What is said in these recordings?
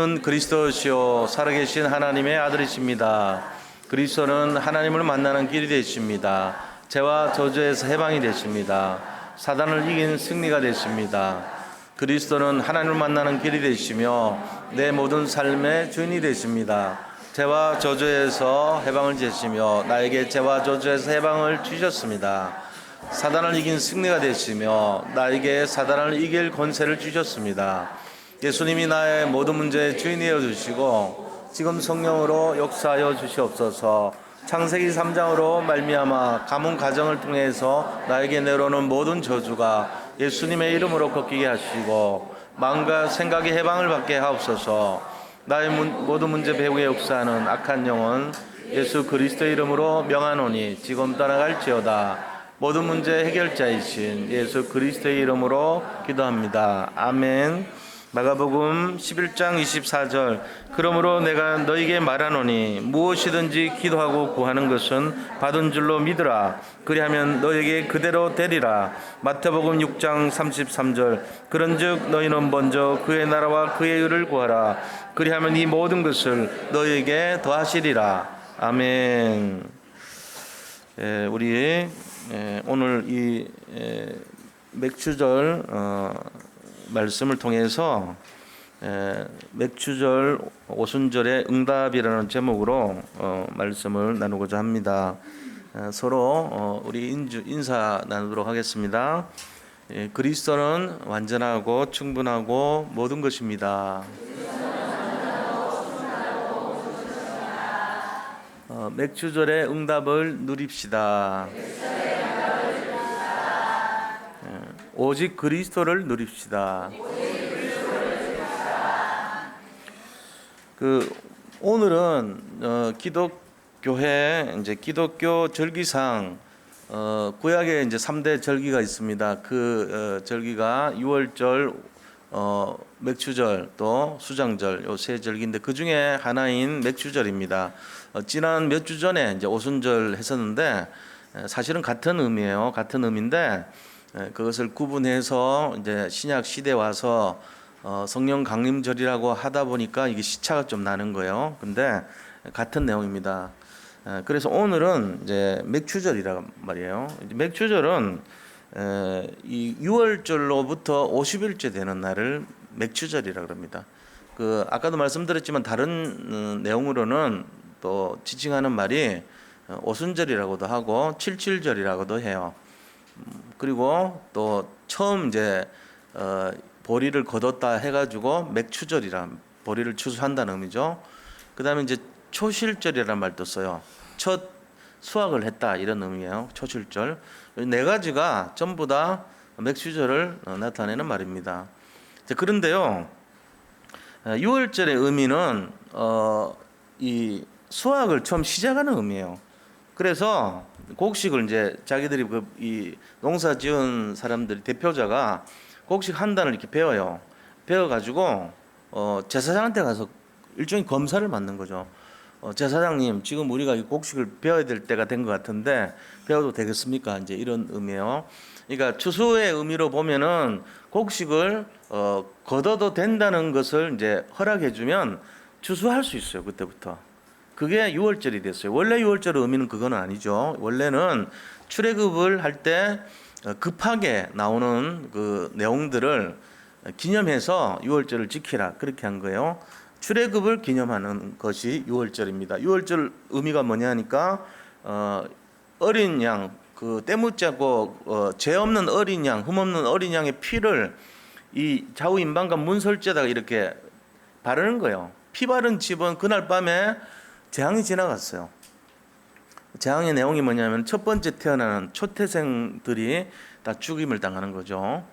그리스도시요 살아계신 하나님의 아들이십니다. 그리스도는 하나님을 만나는 길이 되십니다. 죄와 저주에서 해방이 되십니다. 사단을 이긴 승리가 되십니다. 그리스도는 하나님을 만나는 길이 되시며 내 모든 삶의 주인이 되십니다. 죄와 저주에서 해방을 주시며 나에게 죄와 저주에서 해방을 주셨습니다. 사단을 이긴 승리가 되시며 나에게 사단을 이길 권세를 주셨습니다. 예수님이 나의 모든 문제의 주인이어 주시고 지금 성령으로 역사하여 주시옵소서. 창세기 3장으로 말미암아 가문 가정을 통해서 나에게 내려오는 모든 저주가 예수님의 이름으로 꺾이게 하시고 마음과 생각의 해방을 받게 하옵소서. 나의 모든 문제 배후에 역사하는 악한 영혼 예수 그리스도의 이름으로 명하노니 지금 떠나갈지어다. 모든 문제 해결자이신 예수 그리스도의 이름으로 기도합니다. 아멘. 마가복음 11장 24절 그러므로 내가 너희에게 말하노니 무엇이든지 기도하고 구하는 것은 받은 줄로 믿으라. 그리하면 너희에게 그대로 되리라. 마태복음 6장 33절 그런즉 너희는 먼저 그의 나라와 그의 의를 구하라. 그리하면 이 모든 것을 너희에게 더하시리라. 아멘. 우리 오늘 이 맥주절 말씀을 통해서 맥주절 오순절의 응답이라는 제목으로 말씀을 나누고자 합니다. 서로 우리 인사 나누도록 하겠습니다. 그리스도는 완전하고 충분하고 모든 것입니다. 맥주절의 응답을 누립시다. 오직 그리스도를 누립시다. 오늘은 기독교회 이제 기독교 절기상 구약에 이제 3대 절기가 있습니다. 그 절기가 유월절, 맥주절, 또 수장절 요 세 절기인데 그 중에 하나인 맥주절입니다. 지난 몇 주 전에 이제 오순절 했었는데 사실은 같은 의미예요. 같은 의미인데 그것을 구분해서 이제 신약 시대 와서 성령 강림절이라고 하다 보니까 이게 시차가 좀 나는 거예요. 근데 같은 내용입니다. 그래서 오늘은 이제 맥주절이란 말이에요. 맥주절은 이 6월절로부터 50일째 되는 날을 맥주절이라고 합니다. 아까도 말씀드렸지만 다른 내용으로는 또 지칭하는 말이 오순절이라고도 하고 칠칠절이라고도 해요. 그리고 또 처음 이제 보리를 거뒀다 해가지고 맥추절이라 보리를 추수한다는 의미죠. 그다음에 이제 초실절이라는 말도 써요. 첫 수확을 했다 이런 의미예요. 초실절. 네 가지가 전부 다 맥추절을 나타내는 말입니다. 그런데요, 6월절의 의미는 이 수확을 처음 시작하는 의미예요. 그래서 곡식을 이제 자기들이 이 농사 지은 사람들이 대표자가 곡식 한 단을 이렇게 베어요. 베어가지고 제사장한테 가서 일종의 검사를 받는 거죠. 제사장님, 지금 우리가 이 곡식을 베어야 될 때가 된 것 같은데 베어도 되겠습니까? 이제 이런 의미예요. 그러니까 추수의 의미로 보면은 곡식을 걷어도 된다는 것을 이제 허락해주면 추수할 수 있어요. 그때부터. 그게 6월절이 됐어요. 원래 6월절 의미는 그건 아니죠. 원래는 출애굽을 할 때 급하게 나오는 그 내용들을 기념해서 6월절을 지키라 그렇게 한 거예요. 출애굽을 기념하는 것이 6월절입니다. 6월절 의미가 뭐냐니까 어린 양, 그 때묻자고 죄 없는 어린 양, 흠 없는 어린 양의 피를 이 좌우 임방과 문설주에다가 이렇게 바르는 거예요. 피 바른 집은 그날 밤에 재앙이 지나갔어요. 재앙의 내용이 뭐냐면 첫 번째 태어나는 초태생들이 다 죽임을 당하는 거죠.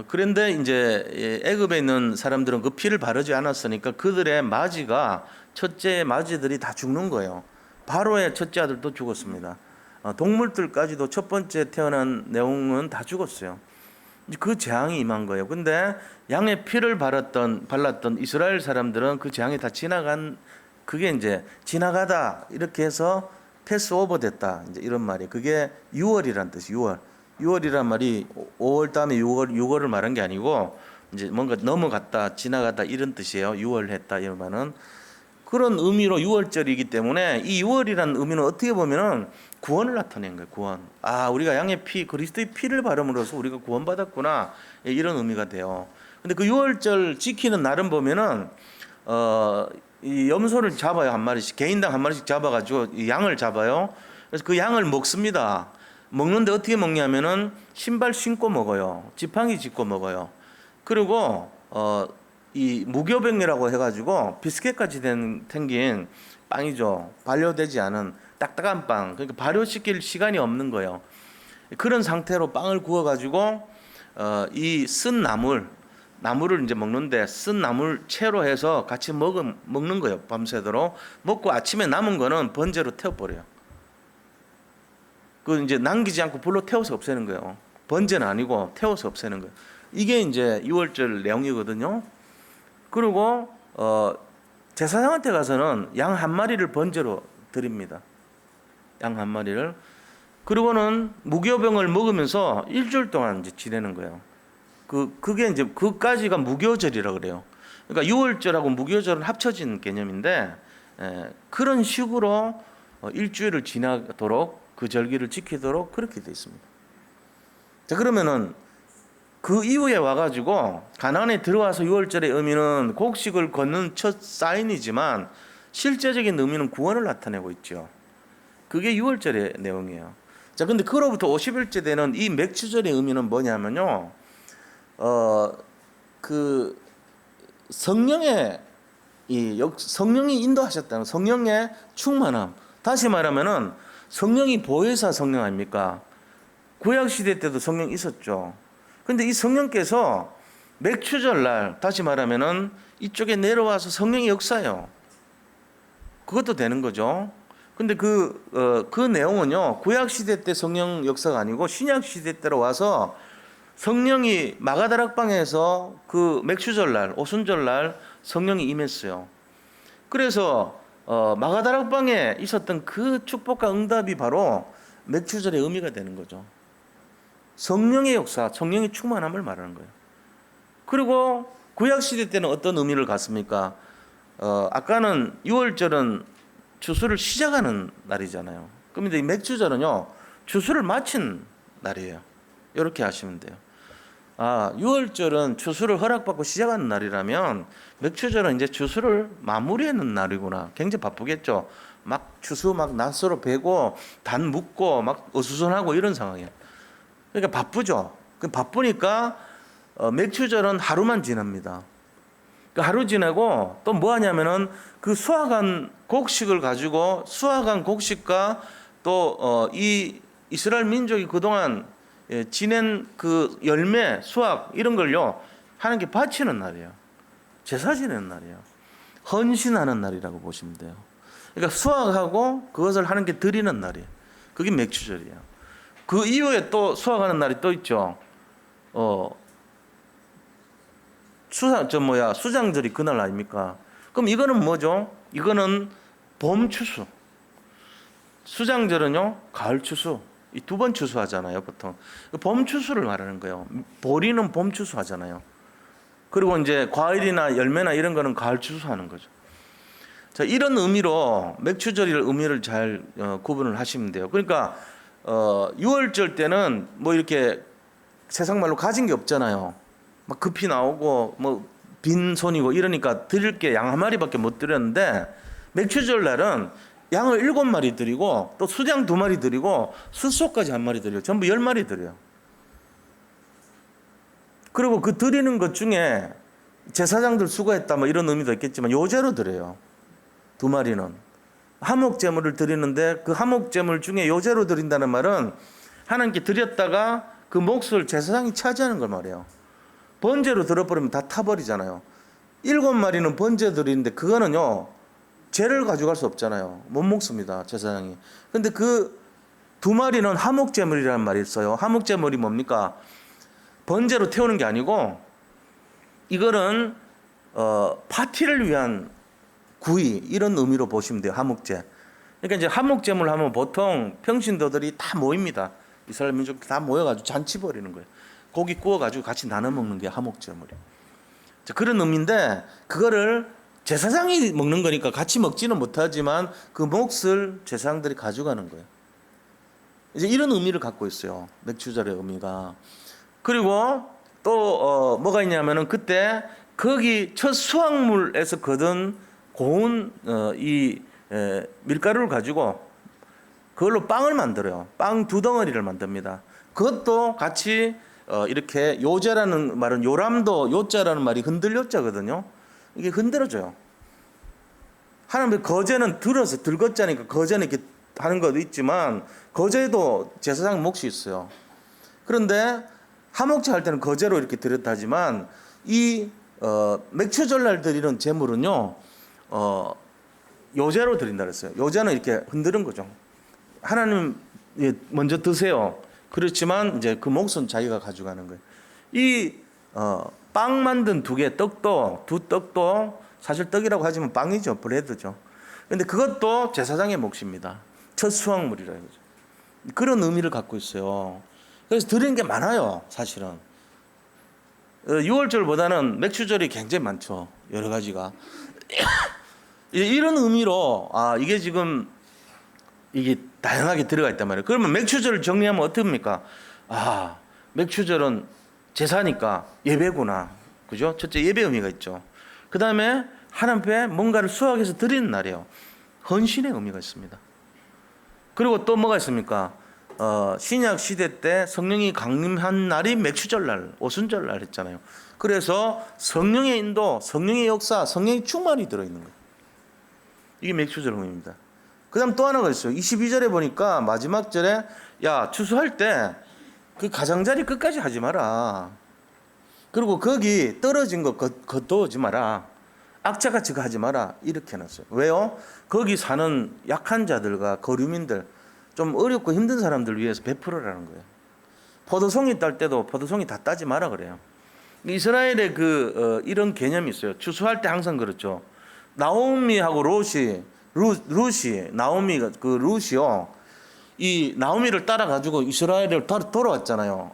그런데 이제 애굽에 있는 사람들은 그 피를 바르지 않았으니까 그들의 맞이가 첫째 맞이들이 다 죽는 거예요. 바로의 첫째 아들도 죽었습니다. 동물들까지도 첫 번째 태어난 내용은 다 죽었어요. 그 재앙이 임한 거예요. 근데 양의 피를 발랐던 이스라엘 사람들은 그 재앙이 다 지나간 그게 이제 지나가다 이렇게 해서 패스오버 됐다 이제 이런 말이 그게 6월이란 뜻이 6월. 6월이란 말이 5월 다음에 6월을 말한 게 아니고 이제 뭔가 넘어갔다, 지나갔다 이런 뜻이에요. 유월했다 이러면은 그런 의미로 유월절이기 때문에 이 유월이라는 의미는 어떻게 보면은 구원을 나타낸 거예요. 구원. 아, 우리가 양의 피, 그리스도의 피를 바름으로써 우리가 구원받았구나. 예, 이런 의미가 돼요. 근데 그 유월절 지키는 날은 보면은 이 염소를 잡아요. 한 마리씩. 개인당 한 마리씩 잡아가지고 이 양을 잡아요. 그래서 그 양을 먹습니다. 먹는데 어떻게 먹냐면은 신발 신고 먹어요. 지팡이 짚고 먹어요. 그리고 이 무교병이라고 해가지고 비스켓같이 생긴 빵이죠. 발효되지 않은 딱딱한 빵. 그러니까 발효시킬 시간이 없는 거예요. 그런 상태로 빵을 구워가지고 이 쓴 나물을 이제 먹는데 쓴 나물 채로 해서 같이 먹는 거예요. 밤새도록 먹고 아침에 남은 거는 번제로 태워버려요. 그 이제 남기지 않고 불로 태워서 없애는 거예요. 번제는 아니고 태워서 없애는 거예요. 이게 이제 유월절 내용이거든요. 그리고 제사장한테 가서는 양 한 마리를 번제로 드립니다. 양 한 마리를. 그리고는 무교병을 먹으면서 일주일 동안 이제 지내는 거예요. 그게 이제 그까지가 무교절이라 그래요. 그러니까 유월절하고 무교절은 합쳐진 개념인데 그런 식으로 일주일을 지나도록 그 절기를 지키도록 그렇게 되어 있습니다. 자, 그러면은 그 이후에 와가지고 가나안에 들어와서 유월절의 의미는 곡식을 걷는 첫 사인이지만 실제적인 의미는 구원을 나타내고 있죠. 그게 유월절의 내용이에요. 자, 근데 그로부터 50일째 되는 이 맥주절의 의미는 뭐냐면요. 그 성령의 성령이 인도하셨다는 성령의 충만함. 다시 말하면은 성령이 보혜사 성령 아닙니까? 구약 시대 때도 성령 있었죠. 근데 이 성령께서 맥추절 날 다시 말하면은 이쪽에 내려와서 성령의 역사예요. 그것도 되는 거죠. 근데 그 내용은요, 구약 시대 때 성령 역사가 아니고 신약 시대 때로 와서 성령이 마가다락방에서 그 맥추절 날, 오순절 날 성령이 임했어요. 그래서 마가다락방에 있었던 그 축복과 응답이 바로 맥추절의 의미가 되는 거죠. 성령의 역사, 성령의 충만함을 말하는 거예요. 그리고 구약 시대 때는 어떤 의미를 갖습니까? 아까는 유월절은 추수를 시작하는 날이잖아요. 그런데 이 맥주절은요, 추수를 마친 날이에요. 이렇게 하시면 돼요. 아, 유월절은 추수를 허락받고 시작하는 날이라면 맥주절은 이제 추수를 마무리하는 날이구나. 굉장히 바쁘겠죠. 막 추수 막 낫으로 베고 단 묻고 막 어수선하고 이런 상황이에요. 그러니까 바쁘죠. 바쁘니까 맥주절은 하루만 지납니다. 하루 지내고 또 뭐 하냐면은 그 수확한 곡식을 가지고 수확한 곡식과 또 이 이스라엘 민족이 그동안 지낸 그 열매 수확 이런 걸요 하나님께 바치는 날이에요. 제사 지내는 날이에요. 헌신하는 날이라고 보시면 돼요. 그러니까 수확하고 그것을 하나님께 드리는 날이에요. 그게 맥주절이에요. 그 이후에 또 수확하는 날이 또 있죠. 수장절이 그날 아닙니까? 그럼 이거는 뭐죠? 이거는 봄 추수. 수장절은요, 가을 추수. 이 두 번 추수하잖아요, 보통. 봄 추수를 말하는 거예요. 보리는 봄 추수하잖아요. 그리고 이제 과일이나 열매나 이런 거는 가을 추수하는 거죠. 자, 이런 의미로 맥추절의 의미를 잘 구분을 하시면 돼요. 그러니까 6월절 때는 뭐 이렇게 세상 말로 가진 게 없잖아요. 막 급히 나오고 뭐 빈손이고 이러니까 드릴 게 양 한 마리밖에 못 드렸는데 맥추절 날은 양을 7마리 드리고 또 수장 2마리 드리고 숫소까지 1마리 드려요. 전부 10마리 드려요. 그리고 그 드리는 것 중에 제사장들 수고했다 뭐 이런 의미도 있겠지만 요제로 드려요. 2마리는 화목제물을 드리는데 그 화목제물 중에 요제로 드린다는 말은 하나님께 드렸다가 그 몫을 제사장이 차지하는 걸 말해요. 번제로 들어버리면 다 타버리잖아요. 7마리는 번제 드리는데 그거는요 죄를 가져갈 수 없잖아요. 못 먹습니다, 제사장이. 근데 그 2마리는 화목제물이라는 말이 있어요. 화목제물이 뭡니까? 번제로 태우는 게 아니고 이거는 파티를 위한 구이 이런 의미로 보시면 돼요. 화목제. 그러니까 이제 화목제물 하면 보통 평신도들이 다 모입니다. 이스라엘 민족 다 모여가지고 잔치 벌이는 거예요. 고기 구워가지고 같이 나눠 먹는 게 화목제물이에요. 자, 그런 의미인데 그거를 제사장이 먹는 거니까 같이 먹지는 못하지만 그 몫을 제사장들이 가져가는 거예요. 이제 이런 의미를 갖고 있어요. 맥추절의 의미가. 그리고 또 뭐가 있냐면은 그때 거기 첫 수확물에서 거둔 고운 밀가루를 가지고 그걸로 빵을 만들어요. 빵 2덩어리를 만듭니다. 그것도 같이 이렇게 요제라는 말은 요람도 요자라는 말이 흔들요자거든요. 이게 흔들어져요. 하나님의 거제는 들어서 들것자니까 거제는 이렇게 하는 것도 있지만 거제도 제사장 몫이 있어요. 그런데 하목제 할 때는 거제로 이렇게 드렸다지만 이 맥추절날 드리는 제물은요 요제로 드린다 그랬어요. 요제는 이렇게 흔드는 거죠. 하나님 먼저 드세요. 그렇지만 이제 그 몫은 자기가 가져가는 거예요. 이 빵 만든 두 떡도 사실 떡이라고 하지만 빵이죠. 브레드죠. 근데 그것도 제사장의 몫입니다. 첫 수확물이라 이거죠. 그런 의미를 갖고 있어요. 그래서 드리는 게 많아요. 사실은 6월절보다는 맥추절이 굉장히 많죠. 여러 가지가. 이런 의미로 이게 지금 이게 다양하게 들어가 있단 말이에요. 그러면 맥추절을 정리하면 어떻습니까? 맥추절은 제사니까 예배구나. 그죠? 첫째 예배 의미가 있죠. 그 다음에 하나님 앞에 뭔가를 수확해서 드리는 날이에요. 헌신의 의미가 있습니다. 그리고 또 뭐가 있습니까? 신약 시대 때 성령이 강림한 날이 맥추절날, 오순절날 했잖아요. 그래서 성령의 인도, 성령의 역사, 성령의 충만이 들어있는 거예요. 이게 맥추절 의미입니다. 그 다음 또 하나가 있어요. 22절에 보니까 마지막 절에 추수할 때 그 가장자리 끝까지 하지 마라. 그리고 거기 떨어진 거 걷어오지 마라. 악자같이 하지 마라. 이렇게 해놨어요. 왜요? 거기 사는 약한 자들과 거류민들, 좀 어렵고 힘든 사람들 위해서 베풀어라는 거예요. 포도송이 딸 때도 포도송이 다 따지 마라 그래요. 이스라엘의 이런 개념이 있어요. 추수할 때 항상 그렇죠. 나오미하고 루시, 나오미가 루시요. 이 나오미를 따라가지고 이스라엘을 돌아왔잖아요.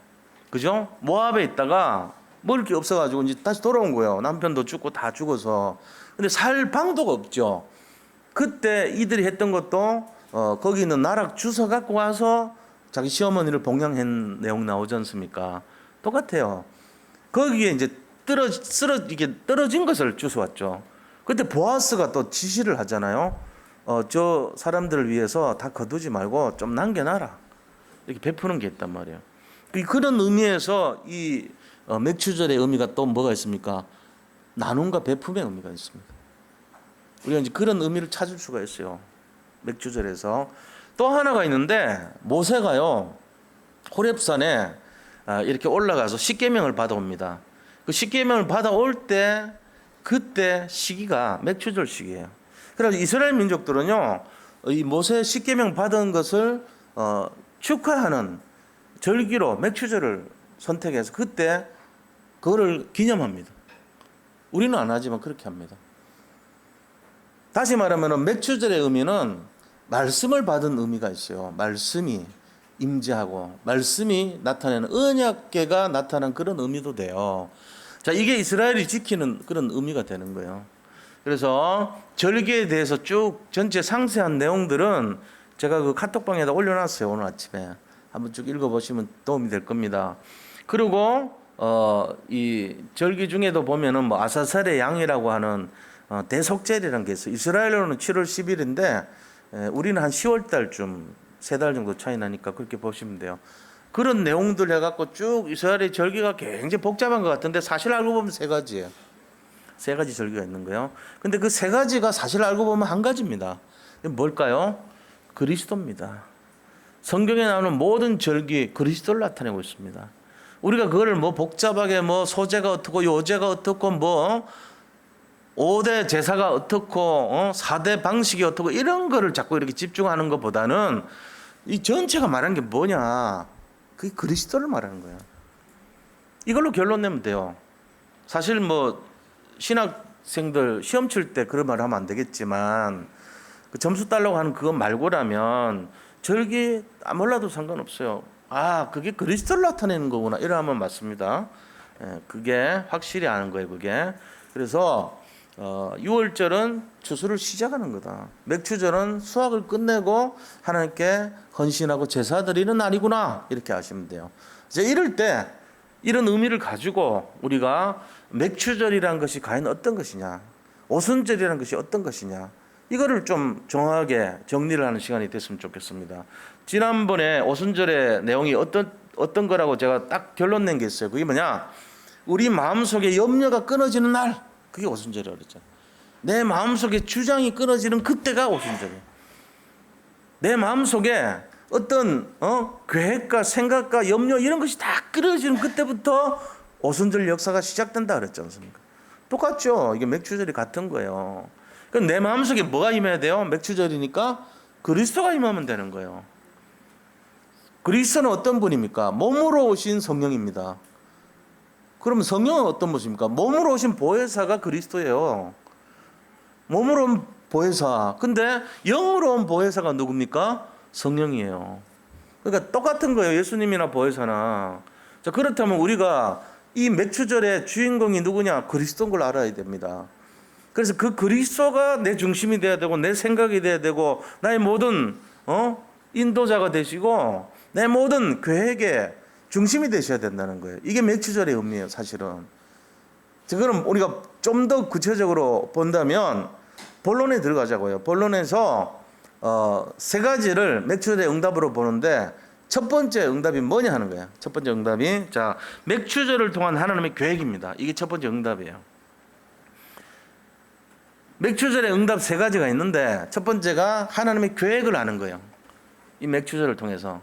그죠? 모압에 있다가 먹을 게 없어가지고 이제 다시 돌아온 거예요. 남편도 죽고 다 죽어서. 근데 살 방도가 없죠. 그때 이들이 했던 것도 거기 있는 나락 주워 갖고 와서 자기 시어머니를 봉양한 내용 나오지 않습니까? 똑같아요. 거기에 이제 이게 떨어진 것을 주워왔죠. 그때 보아스가 또 지시를 하잖아요. 저 사람들을 위해서 다 거두지 말고 좀 남겨놔라. 이렇게 베푸는 게 있단 말이에요. 그런 의미에서 이 맥추절의 의미가 또 뭐가 있습니까? 나눔과 베품의 의미가 있습니다. 우리가 이제 그런 의미를 찾을 수가 있어요. 맥추절에서. 또 하나가 있는데 모세가요 호렙산에 이렇게 올라가서 십계명을 받아옵니다. 그 십계명을 받아올 때 그때 시기가 맥추절 시기예요. 그래서 이스라엘 민족들은요 이 모세 십계명 받은 것을 축하하는 절기로 맥추절을 선택해서 그때 그거를 기념합니다. 우리는 안 하지만 그렇게 합니다. 다시 말하면 맥추절의 의미는 말씀을 받은 의미가 있어요. 말씀이 임재하고 말씀이 나타내는 언약궤가 나타난 그런 의미도 돼요. 자, 이게 이스라엘이 지키는 그런 의미가 되는 거예요. 그래서 절기에 대해서 쭉 전체 상세한 내용들은 제가 그 카톡방에다 올려놨어요. 오늘 아침에 한번 쭉 읽어보시면 도움이 될 겁니다. 그리고 이 절기 중에도 보면은 뭐 아사살의 양이라고 하는 대속절이라는 게 있어요. 이스라엘로는 7월 10일인데 우리는 한 10월 달쯤 3달 정도 차이 나니까 그렇게 보시면 돼요. 그런 내용들 해갖고 쭉 이스라엘의 절기가 굉장히 복잡한 것 같은데 사실 알고 보면 3가지예요. 3가지 절기가 있는 거예요. 근데 그 3가지가 사실 알고 보면 한 가지입니다. 뭘까요? 그리스도입니다. 성경에 나오는 모든 절기 그리스도를 나타내고 있습니다. 우리가 그거를 뭐 복잡하게 뭐 소제가 어떻고 요제가 어떻고 뭐 5대 제사가 어떻고 4대 방식이 어떻고 이런 거를 자꾸 이렇게 집중하는 것보다는 이 전체가 말하는 게 뭐냐? 그게 그리스도를 말하는 거예요. 이걸로 결론 내면 돼요. 사실 뭐 신학생들 시험 칠 때 그런 말 하면 안 되겠지만 그 점수 달라고 하는 그거 말고라면 절기 몰라도 상관없어요. 그게 그리스도를 나타내는 거구나 이러면 맞습니다. 그게 확실히 아는 거예요. 그게. 그래서 6월절은 추수를 시작하는 거다. 맥추절은 수확을 끝내고 하나님께 헌신하고 제사 드리는 날이구나. 이렇게 아시면 돼요. 이제 이럴 때 이런 의미를 가지고 우리가 맥추절이라는 것이 과연 어떤 것이냐, 오순절이라는 것이 어떤 것이냐, 이거를 좀 정확하게 정리를 하는 시간이 됐으면 좋겠습니다. 지난번에 오순절의 내용이 어떤 거라고 제가 딱 결론 낸 게 있어요. 그게 뭐냐? 우리 마음속에 염려가 끊어지는 날, 그게 오순절이라고 그랬죠. 내 마음속에 주장이 끊어지는 그때가 오순절이에요. 내 마음속에 어떤 계획과 생각과 염려 이런 것이 다 끊어지는 그때부터 오순절 역사가 시작된다 그랬지 않습니까? 똑같죠. 이게 맥추절이 같은 거예요. 그럼 내 마음속에 뭐가 임해야 돼요? 맥추절이니까 그리스도가 임하면 되는 거예요. 그리스도는 어떤 분입니까? 몸으로 오신 성령입니다. 그럼 성령은 어떤 모습입니까? 몸으로 오신 보혜사가 그리스도예요. 몸으로 온 보혜사. 근데 영으로 온 보혜사가 누굽니까? 성령이에요. 그러니까 똑같은 거예요. 예수님이나 보혜사나. 자, 그렇다면 우리가 이 맥추절의 주인공이 누구냐? 그리스도인 걸 알아야 됩니다. 그래서 그 그리스도가 내 중심이 돼야 되고 내 생각이 돼야 되고 나의 모든 인도자가 되시고 내 모든 계획의 중심이 되셔야 된다는 거예요. 이게 맥추절의 의미예요, 사실은. 자, 그럼 우리가 좀 더 구체적으로 본다면 본론에 들어가자고요. 본론에서 세 가지를 맥추절의 응답으로 보는데 첫 번째 응답이 뭐냐 하는 거예요. 첫 번째 응답이 자, 맥추절을 통한 하나님의 계획입니다. 이게 첫 번째 응답이에요. 맥추절의 응답 세 가지가 있는데 첫 번째가 하나님의 계획을 아는 거예요. 이 맥추절을 통해서.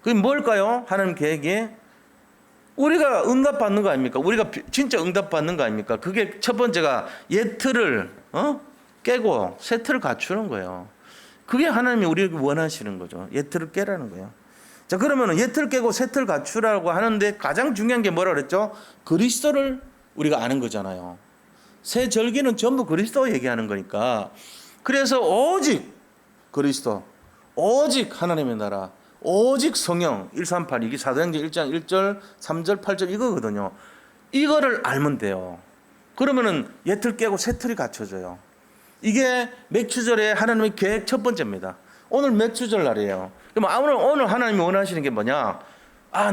그게 뭘까요? 하나님 계획이 우리가 응답받는 거 아닙니까? 우리가 진짜 응답받는 거 아닙니까? 그게 첫 번째가 옛 틀을 깨고 새 틀을 갖추는 거예요. 그게 하나님이 우리에게 원하시는 거죠. 옛 틀을 깨라는 거예요. 자, 그러면 옛 틀 깨고 새 틀 갖추라고 하는데 가장 중요한 게 뭐라 그랬죠? 그리스도를 우리가 아는 거잖아요. 새 절기는 전부 그리스도 얘기하는 거니까. 그래서 오직 그리스도, 오직 하나님의 나라, 오직 성령 138 이게 사도행전 1장 1절 3절 8절 이거거든요. 이거를 알면 돼요. 그러면은 옛틀 깨고 새틀이 갖춰져요. 이게 맥추절의 하나님의 계획 첫 번째입니다. 오늘 맥추절 날이에요. 그럼 오늘 하나님이 원하시는 게 뭐냐?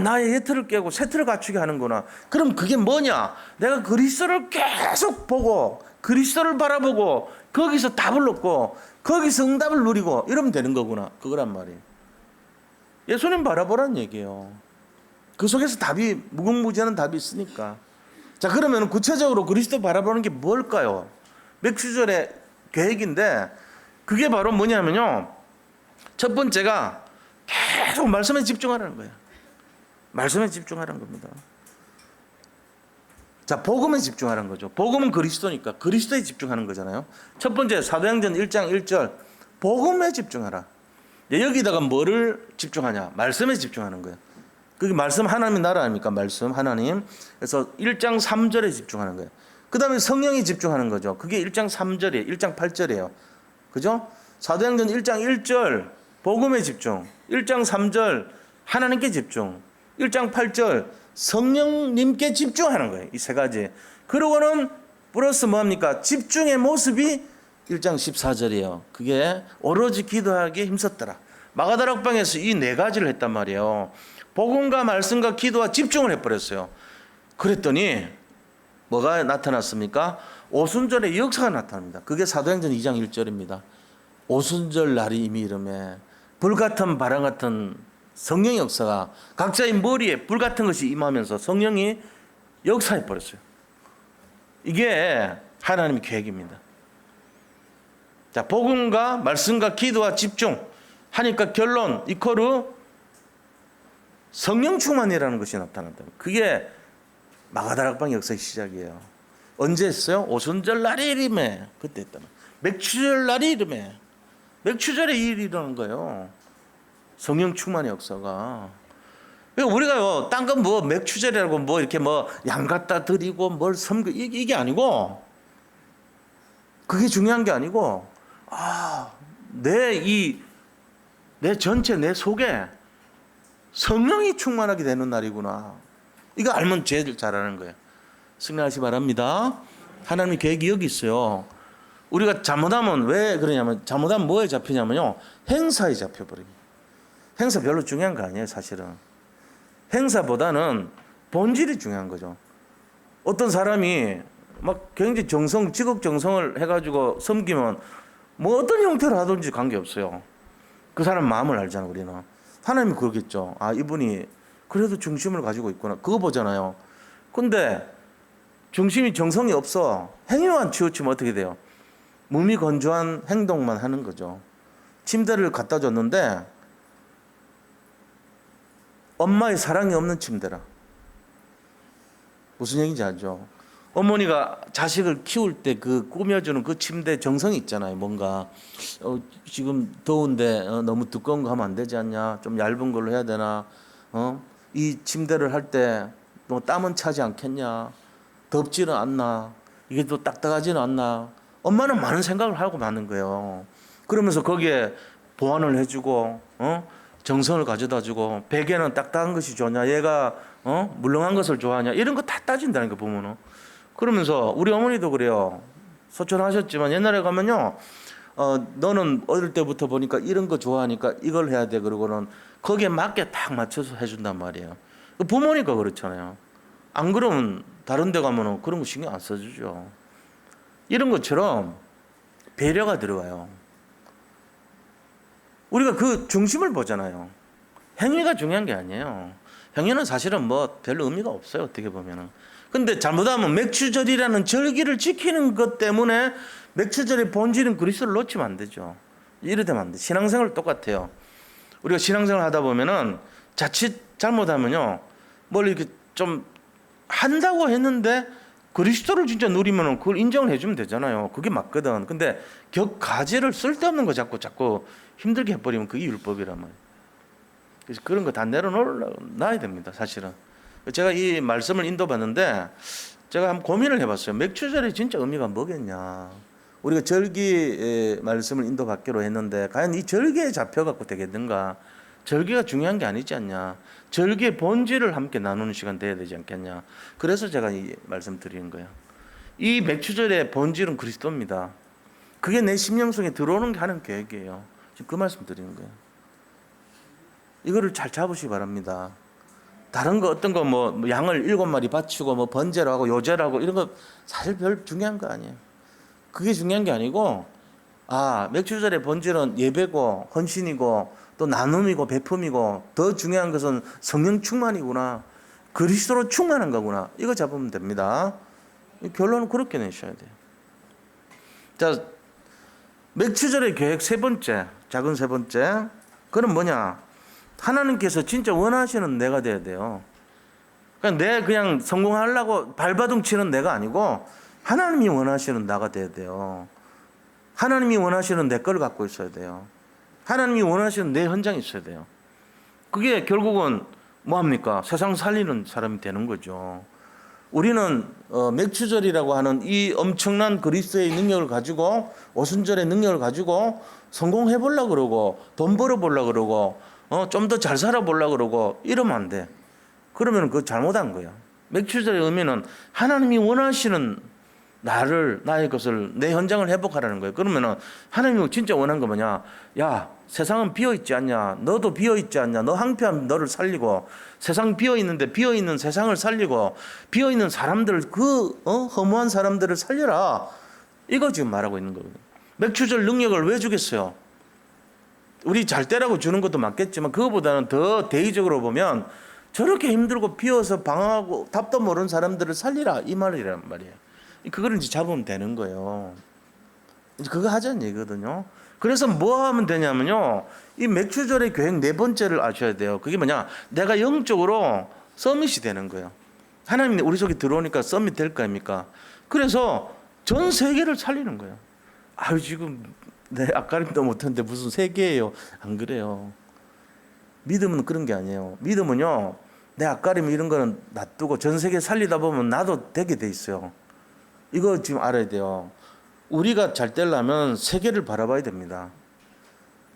나의 옛틀을 깨고 새틀을 갖추게 하는구나. 그럼 그게 뭐냐? 내가 그리스도를 계속 보고 그리스도를 바라보고 거기서 답을 얻고 거기서 응답을 누리고 이러면 되는 거구나. 그거란 말이에요. 예수님 바라보라는 얘기예요. 그 속에서 답이 무궁무진한 답이 있으니까. 자, 그러면 구체적으로 그리스도 바라보는 게 뭘까요? 맥추절의 계획인데 그게 바로 뭐냐면요. 첫 번째가 계속 말씀에 집중하라는 거예요. 말씀에 집중하라는 겁니다. 자, 복음에 집중하라는 거죠. 복음은 그리스도니까 그리스도에 집중하는 거잖아요. 첫 번째 사도행전 1장 1절 복음에 집중하라. 여기다가 뭐를 집중하냐? 말씀에 집중하는 거예요. 그게 말씀 하나님의 나라 아닙니까? 말씀 하나님. 그래서 1장 3절에 집중하는 거예요. 그 다음에 성령에 집중하는 거죠. 그게 1장 3절이에요. 1장 8절이에요. 그죠? 사도행전 1장 1절 복음에 집중. 1장 3절 하나님께 집중. 1장 8절 성령님께 집중하는 거예요. 이 세 가지. 그러고는 플러스 뭐합니까? 집중의 모습이 1장 14절이에요. 그게 오로지 기도하기에 힘썼더라. 마가다락방에서 이 네 가지를 했단 말이에요. 복음과 말씀과 기도와 집중을 해버렸어요. 그랬더니 뭐가 나타났습니까? 오순절의 역사가 나타납니다. 그게 사도행전 2장 1절입니다. 오순절 날이 이미 이름에 불같은 바람 같은 성령의 역사가 각자의 머리에 불 같은 것이 임하면서 성령이 역사해 버렸어요. 이게 하나님의 계획입니다. 자, 복음과 말씀과 기도와 집중 하니까 결론 이코르 성령 충만이라는 것이 나타난다. 그게 마가다락방 역사의 시작이에요. 언제 했어요? 오순절 날이 이름에 그때 했다. 맥추절 날이 이름에 맥추절에 일이 일어나는 거예요. 성령 충만의 역사가. 우리가요, 딴 건 뭐 맥추절이라고 뭐 이렇게 뭐 양 갖다 드리고 뭘 섬겨 이게 아니고 그게 중요한 게 아니고 내 전체 내 속에 성령이 충만하게 되는 날이구나. 이거 알면 제일 잘하는 거예요. 승리하시 바랍니다. 하나님의 계획이 여기 있어요. 우리가 잘못하면 왜 그러냐면 잘못하면 뭐에 잡히냐면요. 행사에 잡혀버립니다. 행사 별로 중요한 거 아니에요, 사실은. 행사보다는 본질이 중요한 거죠. 어떤 사람이 막 굉장히 지극 정성을 해가지고 섬기면 뭐 어떤 형태로 하든지 관계없어요. 그 사람 마음을 알잖아, 우리는. 하나님이 그러겠죠. 아, 이분이 그래도 중심을 가지고 있구나. 그거 보잖아요. 근데 중심이 정성이 없어. 행위만 치우치면 어떻게 돼요? 몸이 건조한 행동만 하는 거죠. 침대를 갖다 줬는데 엄마의 사랑이 없는 침대라. 무슨 얘기인지 알죠? 어머니가 자식을 키울 때 그 꾸며주는 그 침대 정성이 있잖아요. 뭔가 지금 더운데 너무 두꺼운 거 하면 안 되지 않냐? 좀 얇은 걸로 해야 되나? 이 침대를 할 때 뭐 땀은 차지 않겠냐? 덥지는 않나? 이게 또 딱딱하지는 않나? 엄마는 많은 생각을 하고 마는 거예요. 그러면서 거기에 보완을 해주고, 정성을 가져다주고, 베개는 딱딱한 것이 좋냐? 얘가 물렁한 것을 좋아하냐? 이런 거 다 따진다는 거 보면은. 그러면서 우리 어머니도 그래요. 소천하셨지만 옛날에 가면요, 너는 어릴 때부터 보니까 이런 거 좋아하니까 이걸 해야 돼. 그러고는 거기에 맞게 딱 맞춰서 해준단 말이에요. 부모니까 그렇잖아요. 안 그러면 다른 데 가면은 그런 거 신경 안 써주죠. 이런 것처럼 배려가 들어가요. 우리가 그 중심을 보잖아요. 행위가 중요한 게 아니에요. 행위는 사실은 뭐 별로 의미가 없어요. 어떻게 보면은. 근데 잘못하면 맥추절이라는 절기를 지키는 것 때문에 맥추절의 본질인 그리스도를 놓치면 안 되죠. 이러되면 안 돼. 신앙생활 똑같아요. 우리가 신앙생활 하다 보면은 자칫 잘못하면요, 뭘 이렇게 좀 한다고 했는데 그리스도를 진짜 누리면은 그걸 인정을 해주면 되잖아요. 그게 맞거든. 근데 격가지를 쓸데없는 거 자꾸 힘들게 해버리면 그게 율법이란 말이에요. 그래서 그런 거 다 내려놔야 됩니다, 사실은. 제가 이 말씀을 인도받는데 제가 한번 고민을 해봤어요. 맥추절이 진짜 의미가 뭐겠냐. 우리가 절기 말씀을 인도받기로 했는데 과연 이 절기에 잡혀갖고 되겠는가. 절기가 중요한 게 아니지 않냐. 절기의 본질을 함께 나누는 시간 돼야 되지 않겠냐. 그래서 제가 이 말씀 드리는 거예요. 이 맥추절의 본질은 그리스도입니다. 그게 내 심령 속에 들어오는 게 하는 계획이에요. 지금 그 말씀 드리는 거예요. 이거를 잘 잡으시기 바랍니다. 다른 거 어떤 거 뭐 양을 7마리 바치고 뭐 번제로 하고 요제로 하고 이런 거 사실 별 중요한 거 아니에요. 그게 중요한 게 아니고, 아, 맥추절의 본질은 예배고 헌신이고 또 나눔이고 베품이고 더 중요한 것은 성령 충만이구나. 그리스도로 충만한 거구나. 이거 잡으면 됩니다. 결론은 그렇게 내셔야 돼요. 자, 맥추절의 계획 세 번째, 작은 세 번째. 그건 뭐냐? 하나님께서 진짜 원하시는 내가 돼야 돼요. 그러니까 내 그냥 성공하려고 발버둥 치는 내가 아니고 하나님이 원하시는 나가 돼야 돼요. 하나님이 원하시는 내 걸 갖고 있어야 돼요. 하나님이 원하시는 내 현장이 있어야 돼요. 그게 결국은 뭐합니까? 세상 살리는 사람이 되는 거죠. 우리는 맥추절이라고 하는 이 엄청난 그리스도의 능력을 가지고 오순절의 능력을 가지고 성공해 보려고 그러고 돈 벌어 보려고 그러고 좀 더 잘 살아 보려고 그러고 이러면 안 돼. 그러면 그거 잘못한 거야. 맥추절의 의미는 하나님이 원하시는 나의 것을 내 현장을 회복하라는 거예요. 그러면은 하나님이 진짜 원한 거 뭐냐? 야, 세상은 비어 있지 않냐? 너도 비어 있지 않냐? 너 항폐하면 너를 살리고 세상 비어 있는데 비어 있는 세상을 살리고 비어 있는 사람들 허무한 사람들을 살려라. 이거 지금 말하고 있는 거거든요. 맥추절 능력을 왜 주겠어요? 우리 잘 때라고 주는 것도 맞겠지만 그거보다는 더 대의적으로 보면 저렇게 힘들고 비어서 방황하고 답도 모르는 사람들을 살리라 이 말이란 말이에요. 그거를 이제 잡으면 되는 거예요. 이제 그거 하자는 얘기거든요. 그래서 뭐 하면 되냐면요, 이 맥추절의 계획 네 번째를 아셔야 돼요. 그게 뭐냐? 내가 영적으로 서밋이 되는 거예요. 하나님이 우리 속에 들어오니까 서밋 될 거 아닙니까? 그래서 전 세계를 살리는 거예요. 아유, 지금 내 앞가림도 못하는데 무슨 세계예요? 안 그래요. 믿음은 그런 게 아니에요. 믿음은요, 내 앞가림 이런 거는 놔두고 전 세계 살리다 보면 나도 되게 돼 있어요. 이거 지금 알아야 돼요. 우리가 잘 되려면 세계를 바라봐야 됩니다.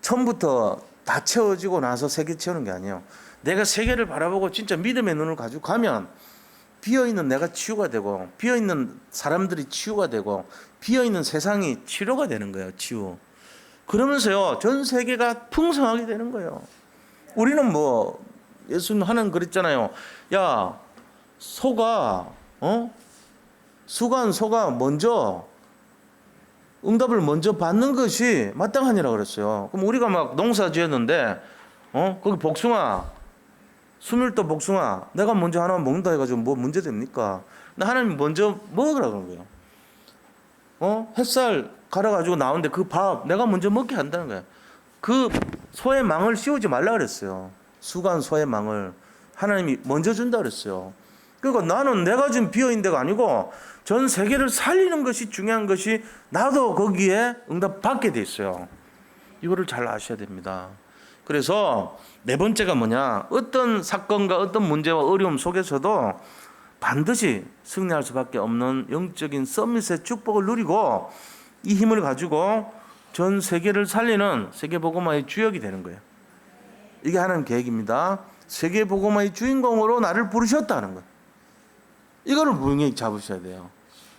처음부터 다 채워지고 나서 세계 채우는 게 아니에요. 내가 세계를 바라보고 진짜 믿음의 눈을 가지고 가면 비어있는 내가 치유가 되고 비어있는 사람들이 치유가 되고 비어있는 세상이 치료가 되는 거예요. 치유. 그러면서요 전 세계가 풍성하게 되는 거예요. 우리는 뭐 예수님 하나님 그랬잖아요. 야 소가 소가 먼저 응답을 먼저 받는 것이 마땅하니라 그랬어요. 그럼 우리가 막 농사 지었는데 거기 복숭아 수밀도 복숭아 내가 먼저 하나 먹는다 해가지고 뭐 문제 됩니까? 근데 하나님 먼저 먹으라 그런 거예요. 햇살 갈아가지고 나오는데 그 밥 내가 먼저 먹게 한다는 거예요. 그 소의 망을 씌우지 말라 그랬어요. 수간 소의 망을 하나님이 먼저 준다 그랬어요. 그러니까 나는 내가 지금 비어있는 데가 아니고 전 세계를 살리는 것이 중요한 것이 나도 거기에 응답 받게 돼 있어요. 이거를 잘 아셔야 됩니다. 그래서 네 번째가 뭐냐? 어떤 사건과 어떤 문제와 어려움 속에서도 반드시 승리할 수밖에 없는 영적인 서밋의 축복을 누리고 이 힘을 가지고 전 세계를 살리는 세계복음화의 주역이 되는 거예요. 이게 하나님 계획입니다. 세계복음화의 주인공으로 나를 부르셨다는 거예요. 이거를 분명히 잡으셔야 돼요.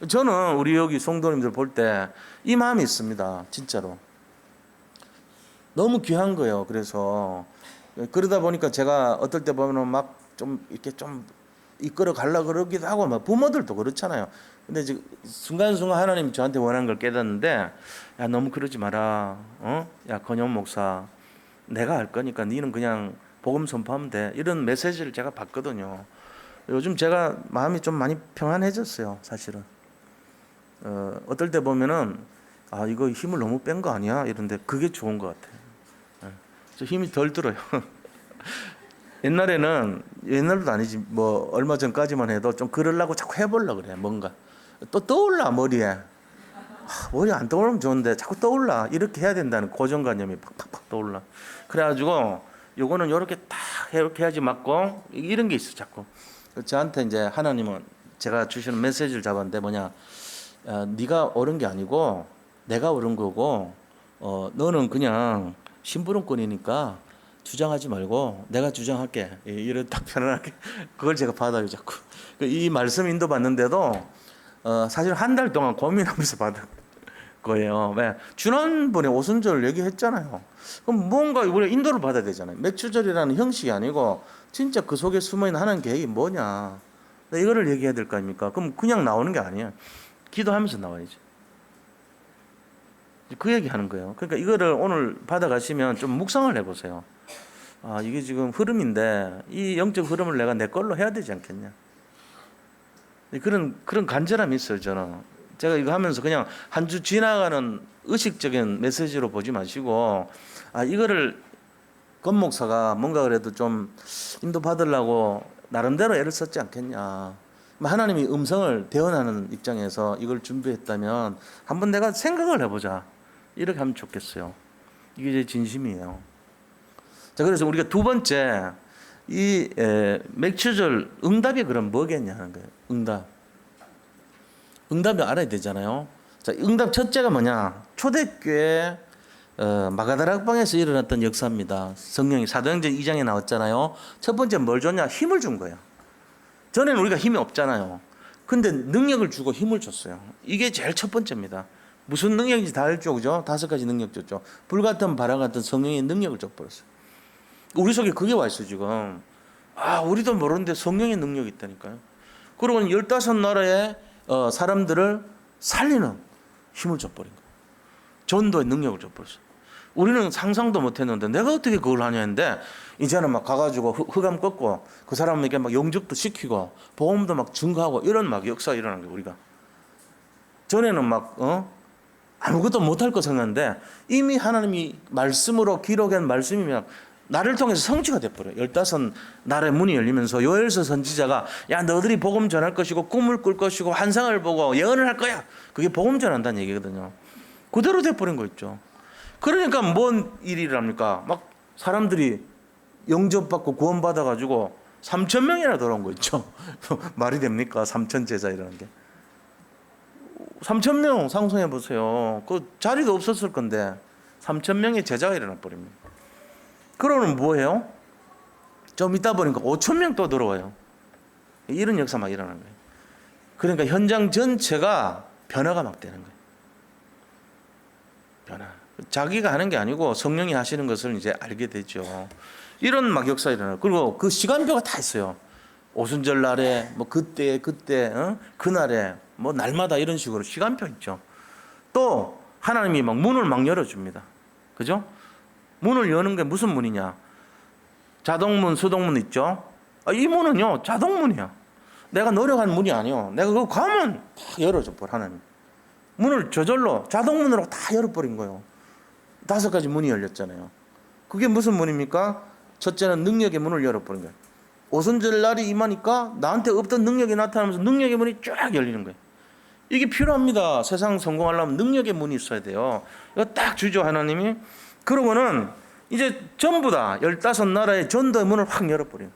저는 우리 여기 성도님들 볼 때 이 마음이 있습니다. 진짜로. 너무 귀한 거예요. 그래서 그러다 보니까 제가 어떨 때 보면 막 좀 이렇게 좀 이끌어 가려고 그러기도 하고 막 부모들도 그렇잖아요. 근데 이제 순간순간 하나님이 저한테 원하는 걸 깨닫는데 야 너무 그러지 마라. 야 건영 목사 내가 할 거니까 너는 그냥 복음 선포하면 돼. 이런 메시지를 제가 받거든요. 요즘 제가 마음이 좀 많이 평안해졌어요. 사실은. 어떨 때 보면은 아 이거 힘을 너무 뺀 거 아니야? 이런데 그게 좋은 것 같아요. 저 힘이 덜 들어요. 옛날도 아니지 뭐 얼마 전까지만 해도 좀 그러려고 자꾸 해보려고 그래. 뭔가 또 떠올라 머리에. 머리 안 떠오르면 좋은데 자꾸 떠올라. 이렇게 해야 된다는 고정관념이 팍팍팍 떠올라. 그래가지고 요거는 요렇게 딱 이렇게 해야지 맞고 이런 게 있어 자꾸. 저한테 이제 하나님은 제가 주시는 메시지를 잡았는데 뭐냐? 네가 옳은 게 아니고 내가 옳은 거고 너는 그냥 심부름꾼이니까 주장하지 말고 내가 주장할게. 이런 딱 편안하게 그걸 제가 받아요 자꾸. 이 말씀 인도 받는데도 사실 한 달 동안 고민하면서 받은 거예요. 왜? 지난번에 오순절 얘기했잖아요. 그럼 뭔가 우리가 인도를 받아야 되잖아요. 맥추절이라는 형식이 아니고 진짜 그 속에 숨어있는 하나님 계획이 뭐냐. 이거를 얘기해야 될 거 아닙니까? 그럼 그냥 나오는 게 아니에요. 기도하면서 나와야죠. 그 얘기하는 거예요. 그러니까 이거를 오늘 받아가시면 좀 묵상을 해보세요. 아 이게 지금 흐름인데 이 영적 흐름을 내가 내 걸로 해야 되지 않겠냐. 그런 간절함이 있어요. 저는 제가 이거 하면서 그냥 한 주 지나가는 의식적인 메시지로 보지 마시고 아 이거를 권 목사가 뭔가 그래도 좀 인도 받으려고 나름대로 애를 썼지 않겠냐. 하나님이 음성을 대언하는 입장에서 이걸 준비했다면 한번 내가 생각을 해보자. 이렇게 하면 좋겠어요. 이게 제 진심이에요. 자, 그래서 우리가 두 번째 이 맥추절 응답이 그럼 뭐겠냐는 거예요. 응답이 알아야 되잖아요. 자, 응답 첫째가 뭐냐? 초대교회 마가다락방에서 일어났던 역사입니다. 성령이 사도행전 2장에 나왔잖아요. 첫 번째 뭘 줬냐? 힘을 준 거예요. 전에는 우리가 힘이 없잖아요. 근데 능력을 주고 힘을 줬어요. 이게 제일 첫 번째입니다. 무슨 능력인지 다 알죠, 그죠? 5가지 능력 줬죠. 불같은 바람 같은 성령의 능력을 줘버렸어요. 우리 속에 그게 와 있어 지금. 아, 우리도 모르는데 성령의 능력이 있다니까요. 그리고 15나라의 사람들을 살리는 힘을 줘버린 거예요. 전도의 능력을 줘버렸어요. 우리는 상상도 못했는데 내가 어떻게 그걸 하냐 했는데 이제는 막 가가지고 흑암 꺾고 그 사람에게 막 영접도 시키고 보험도 막 증가하고 이런 막 역사가 일어난 거예요. 우리가 전에는 막 아무것도 못할 거 생각했는데 이미 하나님이 말씀으로 기록한 말씀이면 나를 통해서 성취가 돼버려요. 15나라의 문이 열리면서 요엘서 선지자가 야 너들이 복음 전할 것이고 꿈을 꿀 것이고 환상을 보고 예언을 할 거야. 그게 복음 전한다는 얘기거든요. 그대로 돼버린 거 있죠. 그러니까 뭔 일이랍니까? 막 사람들이 영접받고 구원받아가지고 3,000명이나 돌아온 거 있죠. 말이 됩니까? 3,000 제자 이라는 게. 3,000명 상상해 보세요. 그 자리도 없었을 건데 3,000명의 제자가 일어나 버립니다. 그러면 뭐예요? 좀 있다 보니까 5천 명 또 들어와요. 이런 역사 막 일어나는 거예요. 그러니까 현장 전체가 변화가 막 되는 거예요. 변화. 자기가 하는 게 아니고 성령이 하시는 것을 이제 알게 되죠. 이런 막 역사 일어나요. 그리고 그 시간표가 다 있어요. 오순절 날에 뭐 그때 그날에 뭐 날마다 이런 식으로 시간표 있죠. 또 하나님이 막 문을 막 열어줍니다. 그죠? 문을 여는 게 무슨 문이냐? 자동문, 수동문 있죠? 이 문은요 자동문이야. 내가 노력한 문이 아니요. 내가 그거 가면 다 열어줘 버려 하나님. 문을 저절로 자동문으로 다 열어버린 거예요. 5가지 문이 열렸잖아요. 그게 무슨 문입니까? 첫째는 능력의 문을 열어버린 거예요. 오순절 날이 임하니까 나한테 없던 능력이 나타나면서 능력의 문이 쫙 열리는 거예요. 이게 필요합니다. 세상 성공하려면 능력의 문이 있어야 돼요. 이거 딱 주죠 하나님이. 그러고는 이제 전부 다 15나라의 전도의 문을 확 열어버려요.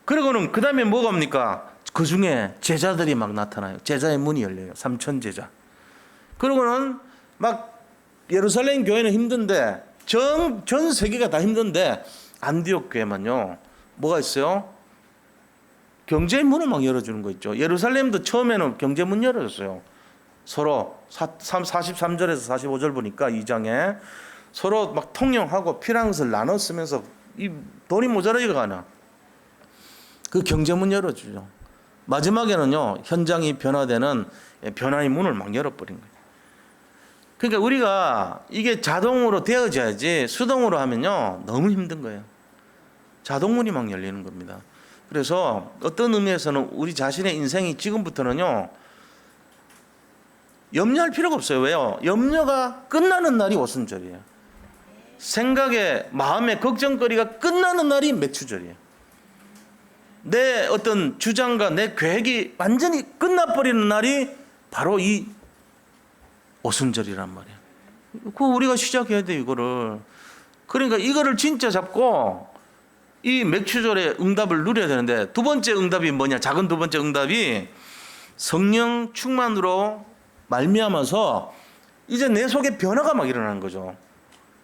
그리고는 그 다음에 뭐가 옵니까? 그 중에 제자들이 막 나타나요. 제자의 문이 열려요. 3천 제자. 그러고는 막 예루살렘 교회는 힘든데 전 세계가 다 힘든데 안디옥 교회만요. 뭐가 있어요? 경제의 문을 막 열어주는 거 있죠. 예루살렘도 처음에는 경제 문 열어줬어요. 서로 43절에서 45절 보니까 2장에 서로 막 통용하고 필요한 것을 나눠 쓰면서 이 돈이 모자라지가 않아. 그 경제 문 열어주죠. 마지막에는요 현장이 변화되는 변화의 문을 막 열어버린 거예요. 그러니까 우리가 이게 자동으로 되어져야지 수동으로 하면요 너무 힘든 거예요. 자동문이 막 열리는 겁니다. 그래서 어떤 의미에서는 우리 자신의 인생이 지금부터는요 염려할 필요가 없어요. 왜요? 염려가 끝나는 날이 오순절이에요. 생각에 마음의 걱정거리가 끝나는 날이 맥추절이에요. 내 어떤 주장과 내 계획이 완전히 끝나버리는 날이 바로 이 오순절이란 말이에요. 그 우리가 시작해야 돼 이거를. 그러니까 이거를 진짜 잡고 이 맥추절의 응답을 누려야 되는데 두 번째 응답이 뭐냐? 작은 두 번째 응답이 성령 충만으로 말미암아서 이제 내 속에 변화가 막 일어나는 거죠.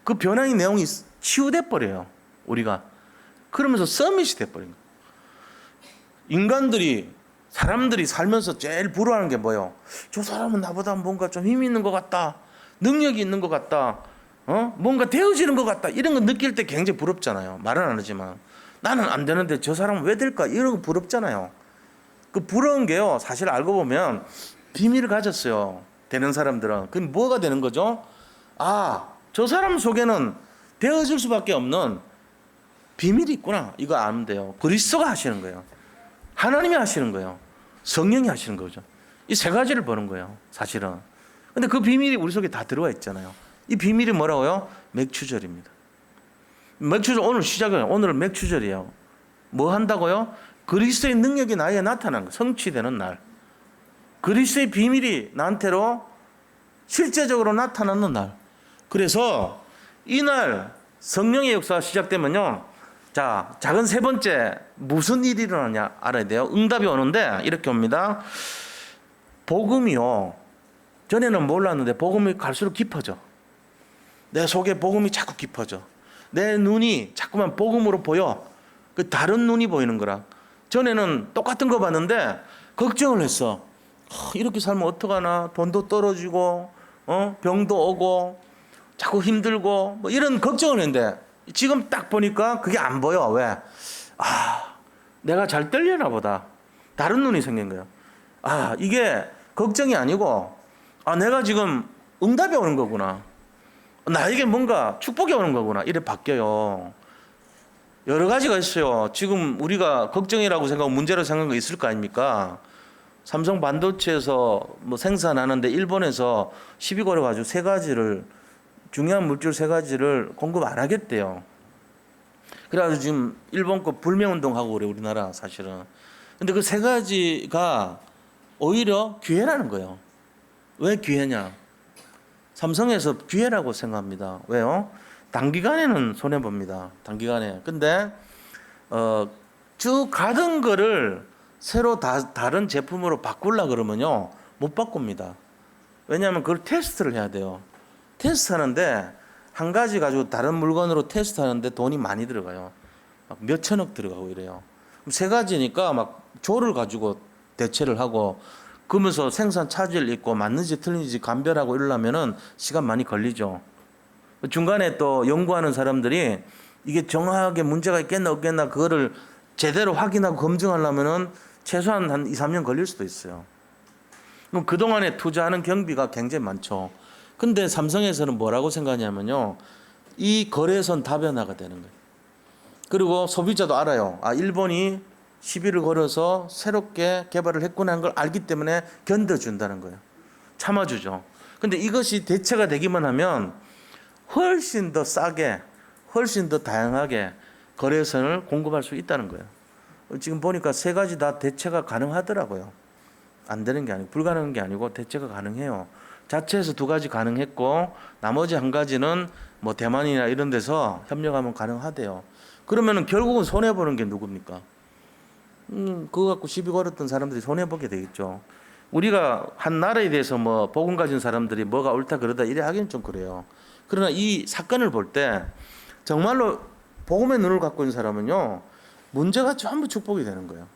그 변화의 내용이 치유돼 버려요. 우리가. 그러면서 서밋이 돼 버린 거예요. 인간들이 사람들이 살면서 제일 부러워하는 게 뭐예요? 저 사람은 나보다 뭔가 좀 힘이 있는 것 같다. 능력이 있는 것 같다. 뭔가 되어지는 것 같다. 이런 거 느낄 때 굉장히 부럽잖아요. 말은 안 하지만 나는 안 되는데 저 사람은 왜 될까? 이런 거 부럽잖아요. 그 부러운 게요. 사실 알고 보면 비밀을 가졌어요. 되는 사람들은. 그럼 뭐가 되는 거죠? 저 사람 속에는 되어질 수밖에 없는 비밀이 있구나. 이거 아면 돼요. 그리스도가 하시는 거예요. 하나님이 하시는 거예요. 성령이 하시는 거죠. 이 세 가지를 보는 거예요. 사실은. 근데 그 비밀이 우리 속에 다 들어와 있잖아요. 이 비밀이 뭐라고요? 맥추절입니다. 맥추절 오늘 시작이에요. 오늘은 맥추절이에요. 뭐 한다고요? 그리스도의 능력이 나에게 나타나는 거. 성취되는 날. 그리스도의 비밀이 나한테로 실제적으로 나타나는 날. 그래서 이날 성령의 역사가 시작되면요. 자, 작은 세 번째 무슨 일이 일어나냐 알아야 돼요. 응답이 오는데 이렇게 옵니다. 복음이요. 전에는 몰랐는데 복음이 갈수록 깊어져. 내 속에 복음이 자꾸 깊어져. 내 눈이 자꾸만 복음으로 보여. 그 다른 눈이 보이는 거라. 전에는 똑같은 거 봤는데 걱정을 했어. 이렇게 살면 어떡하나. 돈도 떨어지고 병도 오고 자꾸 힘들고 뭐 이런 걱정을 했는데 지금 딱 보니까 그게 안 보여. 왜? 내가 잘 떨려나 보다. 다른 눈이 생긴 거예요. 이게 걱정이 아니고 내가 지금 응답이 오는 거구나. 나에게 뭔가 축복이 오는 거구나. 이래 바뀌어요. 여러 가지가 있어요. 지금 우리가 걱정이라고 생각하고 문제로 생각한 거 있을 거 아닙니까? 삼성 반도체에서 뭐 생산하는데 일본에서 시비 걸어가지고 중요한 물질 3가지를 공급 안 하겠대요. 그래가지고 지금 일본 거 불매운동하고 그래, 우리나라 사실은. 근데 그 3가지가 오히려 기회라는 거예요. 왜 기회냐? 삼성에서 기회라고 생각합니다. 왜요? 단기간에는 손해봅니다. 단기간에. 근데, 쭉 가던 거를 새로 다른 제품으로 바꾸려고 그러면요, 못 바꿉니다. 왜냐하면 그걸 테스트를 해야 돼요. 테스트하는데 한 가지 가지고 다른 물건으로 테스트하는데 돈이 많이 들어가요. 막 몇천억 들어가고 이래요. 그럼 세 가지니까 막 조를 가지고 대체를 하고 그러면서 생산 차질 있고 맞는지 틀린지 감별하고 이러려면은 시간 많이 걸리죠. 중간에 또 연구하는 사람들이 이게 정확하게 문제가 있겠나 없겠나 그거를 제대로 확인하고 검증하려면은 최소한 한 2, 3년 걸릴 수도 있어요. 그럼 그동안에 투자하는 경비가 굉장히 많죠. 근데 삼성에서는 뭐라고 생각하냐면요. 이 거래선 다변화가 되는 거예요. 그리고 소비자도 알아요. 아, 일본이 시비를 걸어서 새롭게 개발을 했구나 하는 걸 알기 때문에 견뎌준다는 거예요. 참아주죠. 근데 이것이 대체가 되기만 하면 훨씬 더 싸게, 훨씬 더 다양하게 거래선을 공급할 수 있다는 거예요. 지금 보니까 세 가지 다 대체가 가능하더라고요. 안 되는 게 아니고, 불가능한 게 아니고 대체가 가능해요. 자체에서 두 가지 가능했고, 나머지 한 가지는 뭐 대만이나 이런 데서 협력하면 가능하대요. 그러면은 결국은 손해보는 게 누굽니까? 그거 갖고 시비 걸었던 사람들이 손해보게 되겠죠. 우리가 한 나라에 대해서 뭐 복음 가진 사람들이 뭐가 옳다 그러다 이래 하기는 좀 그래요. 그러나 이 사건을 볼 때 정말로 복음의 눈을 갖고 있는 사람은요, 문제가 전부 축복이 되는 거예요.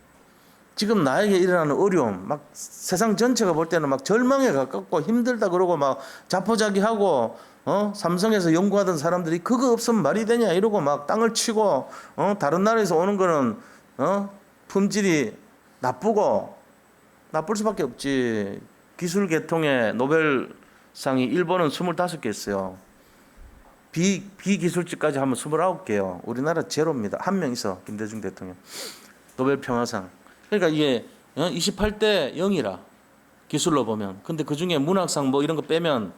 지금 나에게 일어나는 어려움, 막 세상 전체가 볼 때는 막 절망에 가깝고 힘들다 그러고 막 자포자기하고, 삼성에서 연구하던 사람들이 그거 없으면 말이 되냐 이러고 막 땅을 치고, 다른 나라에서 오는 거는, 품질이 나쁘고, 나쁠 수밖에 없지. 기술 계통의 노벨상이 일본은 25개 있어요. 비기술직까지 하면 29개요. 우리나라 제로입니다. 한 명 있어. 김대중 대통령. 노벨 평화상. 그러니까 이게 28대 0이라 기술로 보면. 근데 그중에 문학상 뭐 이런 거 빼면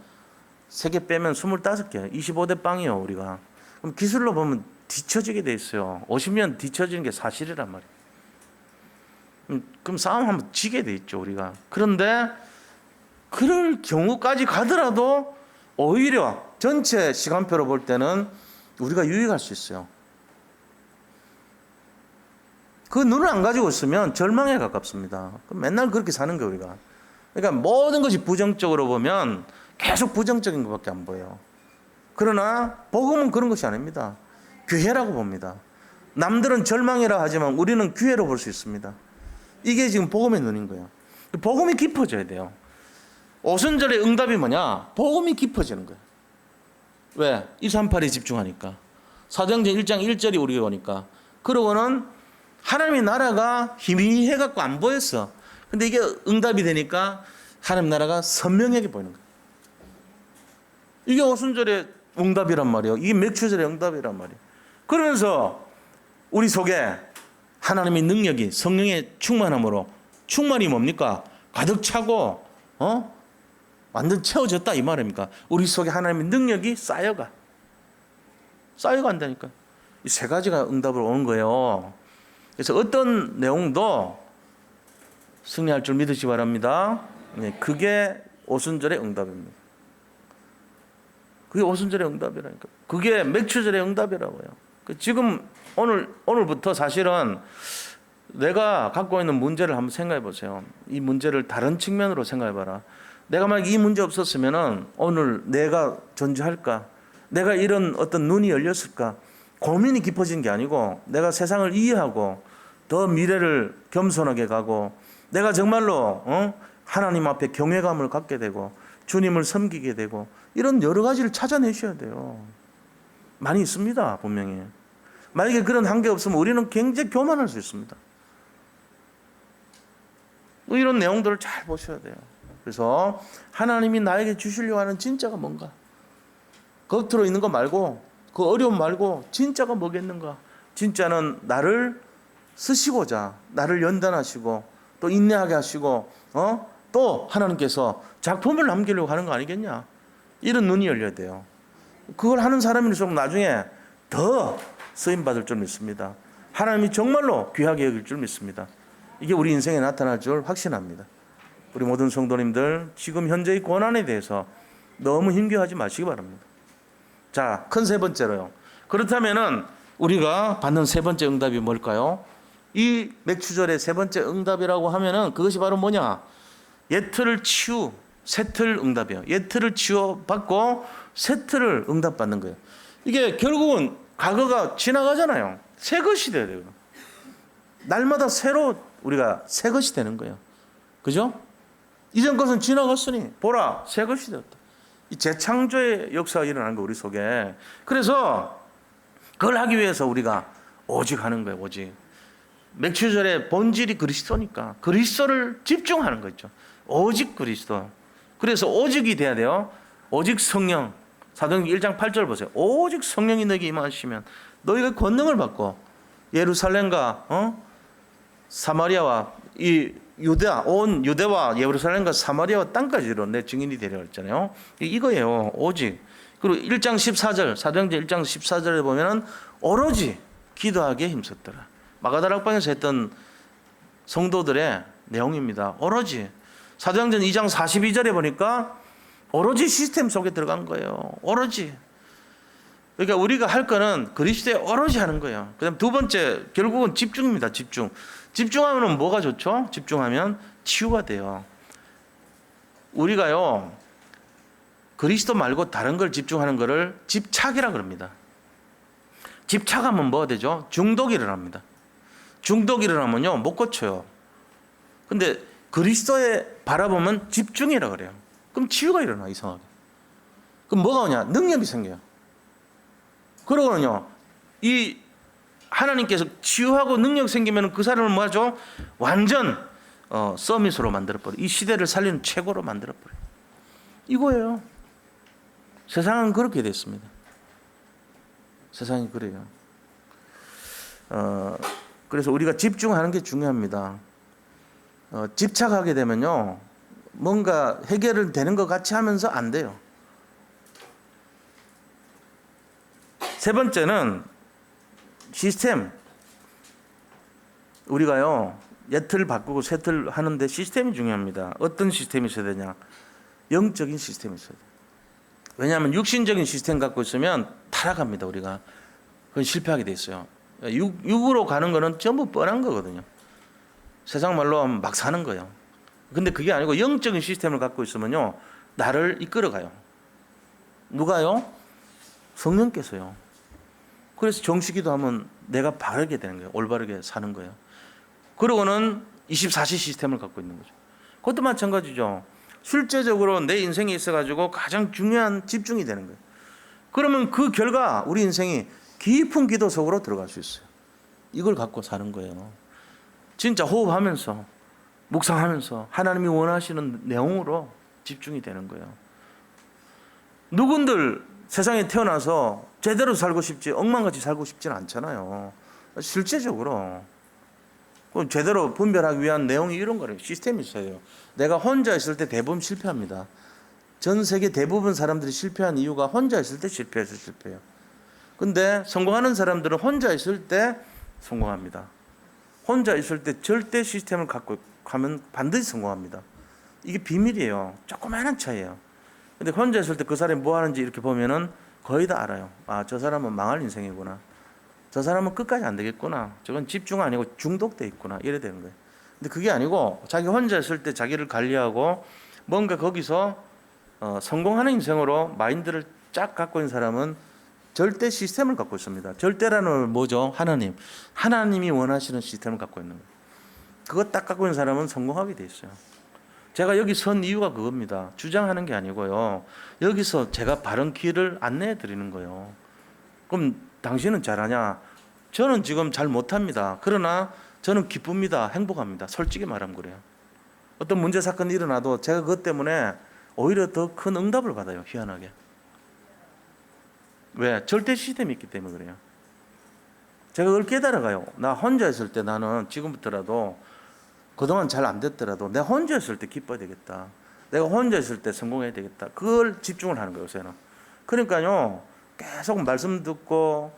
3개 빼면 25개. 25대 빵이요, 우리가. 그럼 기술로 보면 뒤처지게 돼 있어요. 50년 뒤처지는 게 사실이란 말이에요. 그럼 싸움하면 지게 돼 있죠, 우리가. 그런데 그럴 경우까지 가더라도 오히려 전체 시간표로 볼 때는 우리가 유익할 수 있어요. 그 눈을 안 가지고 있으면 절망에 가깝습니다. 맨날 그렇게 사는 거예요, 우리가. 그러니까 모든 것이 부정적으로 보면 계속 부정적인 것밖에 안 보여요. 그러나 복음은 그런 것이 아닙니다. 기회라고 봅니다. 남들은 절망이라 하지만 우리는 기회로 볼 수 있습니다. 이게 지금 복음의 눈인 거예요. 복음이 깊어져야 돼요. 오순절의 응답이 뭐냐? 복음이 깊어지는 거예요. 왜? 238에 집중하니까. 사도행전 1장 1절이 우리가 오니까. 그러고는 하나님의 나라가 희미해갖고 안 보였어. 근데 이게 응답이 되니까 하나님 나라가 선명하게 보이는 거예요. 이게 오순절의 응답이란 말이에요. 이게 맥추절의 응답이란 말이에요. 그러면서 우리 속에 하나님의 능력이 성령의 충만함으로, 충만이 뭡니까? 가득 차고 완전 채워졌다 이 말입니까? 우리 속에 하나님의 능력이 쌓여간다니까. 이 세 가지가 응답으로 오는 거예요. 그래서 어떤 내용도 승리할 줄 믿으시기 바랍니다. 네, 그게 오순절의 응답입니다. 그게 오순절의 응답이라니까. 그게 맥추절의 응답이라고요. 지금 오늘부터 사실은 내가 갖고 있는 문제를 한번 생각해 보세요. 이 문제를 다른 측면으로 생각해 봐라. 내가 만약 이 문제 없었으면은 오늘 내가 존재할까? 내가 이런 어떤 눈이 열렸을까? 고민이 깊어진 게 아니고 내가 세상을 이해하고 더 미래를 겸손하게 가고 내가 정말로 하나님 앞에 경외감을 갖게 되고 주님을 섬기게 되고 이런 여러 가지를 찾아내셔야 돼요. 많이 있습니다, 분명히. 만약에 그런 한계 없으면 우리는 굉장히 교만할 수 있습니다. 이런 내용들을 잘 보셔야 돼요. 그래서 하나님이 나에게 주시려고 하는 진짜가 뭔가? 겉으로 있는 거 말고 그 어려움 말고 진짜가 뭐겠는가? 진짜는 나를 쓰시고자 나를 연단하시고 또 인내하게 하시고 또 하나님께서 작품을 남기려고 하는 거 아니겠냐? 이런 눈이 열려야 돼요. 그걸 하는 사람일수록 나중에 더 쓰임받을 줄 믿습니다. 하나님이 정말로 귀하게 여길 줄 믿습니다. 이게 우리 인생에 나타날 줄 확신합니다. 우리 모든 성도님들 지금 현재의 고난에 대해서 너무 힘겨워하지 마시기 바랍니다. 자, 큰 세 번째로요. 그렇다면은 우리가 받는 세 번째 응답이 뭘까요? 이 맥추절의 세 번째 응답이라고 하면은 그것이 바로 뭐냐? 예틀을 치유, 새틀 응답이에요. 예틀을 치유받고 새틀을 응답받는 거예요. 이게 결국은 과거가 지나가잖아요. 새 것이 돼야 돼요. 날마다 새로 우리가 새 것이 되는 거예요. 그죠? 이전 것은 지나갔으니 보라 새 것이 되었다. 이 재창조의 역사가 일어나는 거 우리 속에. 그래서 그걸 하기 위해서 우리가 오직 하는 거예요. 오직. 맥주절의 본질이 그리스도니까 그리스도를 집중하는 거죠. 오직 그리스도. 그래서 오직이 돼야 돼요. 오직 성령. 사도행전 1장 8절 보세요. 오직 성령이 너에게 임하시면 너희가 권능을 받고 예루살렘과 사마리아와 이 유대아 온 유대와 예루살렘과 사마리아와 땅까지로 내 증인이 되려 했잖아요. 이거예요. 오직. 그리고 1장 14절 사도행전 1장 14절에 보면은 오로지 기도하기에 힘썼더라. 마가다락방에서 했던 성도들의 내용입니다. 오로지. 사도행전 2장 42절에 보니까 오로지 시스템 속에 들어간 거예요. 오로지. 그러니까 우리가 할 거는 그리스도에 오로지 하는 거예요. 그다음 두 번째 결국은 집중입니다. 집중. 집중하면 뭐가 좋죠? 집중하면 치유가 돼요. 우리가요 그리스도 말고 다른 걸 집중하는 거를 집착이라 그럽니다. 집착하면 뭐가 되죠? 중독이 일어납니다. 중독이 일어나면요 못 고쳐요. 근데 그리스도에 바라보면 집중이라 그래요. 그럼 치유가 일어나 이상하게. 그럼 뭐가 오냐? 능력이 생겨요. 그러고는요 이 하나님께서 치유하고 능력 생기면 그 사람을 뭐하죠? 완전 서밋으로 만들어버려. 이 시대를 살리는 최고로 만들어버려. 이거예요. 세상은 그렇게 됐습니다. 세상이 그래요. 그래서 우리가 집중하는 게 중요합니다. 집착하게 되면요 뭔가 해결은 되는 것 같이 하면서 안 돼요. 세 번째는 시스템. 우리가요 옛틀 바꾸고 새 틀 하는데 시스템이 중요합니다. 어떤 시스템이 있어야 되냐? 영적인 시스템이 있어야 돼요. 왜냐하면 육신적인 시스템 갖고 있으면 타락합니다. 우리가 그건 실패하게 돼 있어요. 육으로 가는 거는 전부 뻔한 거거든요. 세상 말로 하면 막 사는 거예요. 근데 그게 아니고 영적인 시스템을 갖고 있으면요 나를 이끌어가요. 누가요? 성령께서요. 그래서 정식기도 하면 내가 바르게 되는 거예요. 올바르게 사는 거예요. 그러고는 24시 시스템을 갖고 있는 거죠. 그것도 마찬가지죠. 실제적으로 내 인생에 있어가지고 가장 중요한 집중이 되는 거예요. 그러면 그 결과 우리 인생이 깊은 기도 속으로 들어갈 수 있어요. 이걸 갖고 사는 거예요. 진짜 호흡하면서 묵상하면서 하나님이 원하시는 내용으로 집중이 되는 거예요. 누군들 세상에 태어나서 제대로 살고 싶지 엉망같이 살고 싶지는 않잖아요. 실제적으로 제대로 분별하기 위한 내용이 이런 거예요. 시스템이 있어요. 내가 혼자 있을 때 대부분 실패합니다. 전 세계 대부분 사람들이 실패한 이유가 혼자 있을 때 실패해서 실패해요. 근데 성공하는 사람들은 혼자 있을 때 성공합니다. 혼자 있을 때 절대 시스템을 갖고 가면 반드시 성공합니다. 이게 비밀이에요. 조그마한 차이예요. 근데 혼자 있을 때 그 사람이 뭐 하는지 이렇게 보면은 거의 다 알아요. 아, 저 사람은 망할 인생이구나. 저 사람은 끝까지 안 되겠구나. 저건 집중 아니고 중독돼 있구나. 이래 되는 거예요. 근데 그게 아니고 자기 혼자 있을 때 자기를 관리하고 뭔가 거기서 성공하는 인생으로 마인드를 쫙 갖고 있는 사람은 절대 시스템을 갖고 있습니다. 절대라는 건 뭐죠? 하나님. 하나님이 원하시는 시스템을 갖고 있는 거예요. 그거 딱 갖고 있는 사람은 성공하게 돼 있어요. 제가 여기 선 이유가 그겁니다. 주장하는 게 아니고요. 여기서 제가 바른 길을 안내해 드리는 거예요. 그럼 당신은 잘하냐? 저는 지금 잘 못합니다. 그러나 저는 기쁩니다. 행복합니다. 솔직히 말하면 그래요. 어떤 문제 사건이 일어나도 제가 그것 때문에 오히려 더 큰 응답을 받아요. 희한하게. 왜? 절대 시스템이 있기 때문에 그래요. 제가 그걸 깨달아가요. 나 혼자 있을 때 나는 지금부터라도 그동안 잘 안 됐더라도 내가 혼자 있을 때 기뻐야 되겠다. 내가 혼자 있을 때 성공해야 되겠다. 그걸 집중을 하는 거예요. 요새는. 그러니까요. 계속 말씀 듣고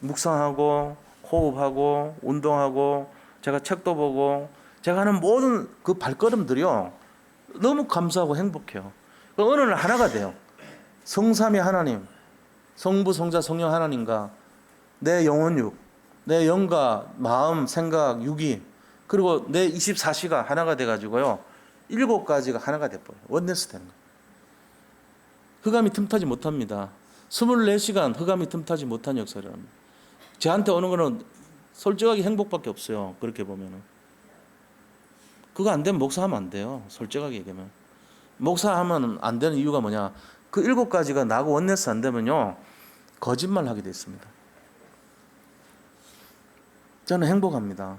묵상하고 호흡하고 운동하고 제가 책도 보고 제가 하는 모든 그 발걸음들이요. 너무 감사하고 행복해요. 어느 날 하나가 돼요. 성삼위 하나님, 성부, 성자, 성령 하나님과 내 영혼육, 내 영과 마음, 생각, 육이 그리고 내 24시가 하나가 돼가지고요. 7가지가 하나가 돼버려요. 원네스 되는 거예요. 흑암이 틈타지 못합니다. 24시간 흑암이 틈타지 못한 역사를 합니다. 저한테 오는 거는 솔직하게 행복밖에 없어요. 그렇게 보면은. 그거 안 되면 목사하면 안 돼요. 솔직하게 얘기하면. 목사하면 안 되는 이유가 뭐냐? 그 7가지가 나하고 원내스 안 되면요, 거짓말 하게 돼 있습니다. 저는 행복합니다.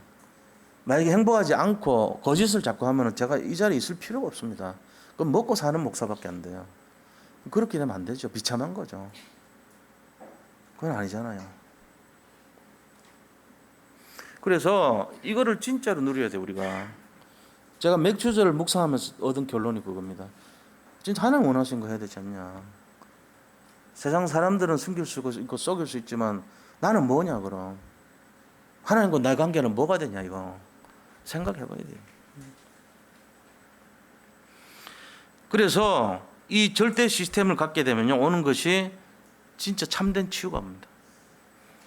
만약에 행복하지 않고 거짓을 자꾸 하면 제가 이 자리에 있을 필요가 없습니다. 그럼 먹고 사는 목사밖에 안 돼요. 그렇게 되면 안 되죠. 비참한 거죠. 그건 아니잖아요. 그래서 이거를 진짜로 누려야 돼요, 우리가. 제가 맥주절을 묵상하면서 얻은 결론이 그겁니다. 진짜 하나님 원하신 거 해야 되지 않냐. 세상 사람들은 숨길 수 있고 속일 수 있지만 나는 뭐냐 그럼. 하나님과 나의 관계는 뭐가 되냐 이거. 생각해 봐야 돼요. 그래서 이 절대 시스템을 갖게 되면요, 오는 것이 진짜 참된 치유가 옵니다.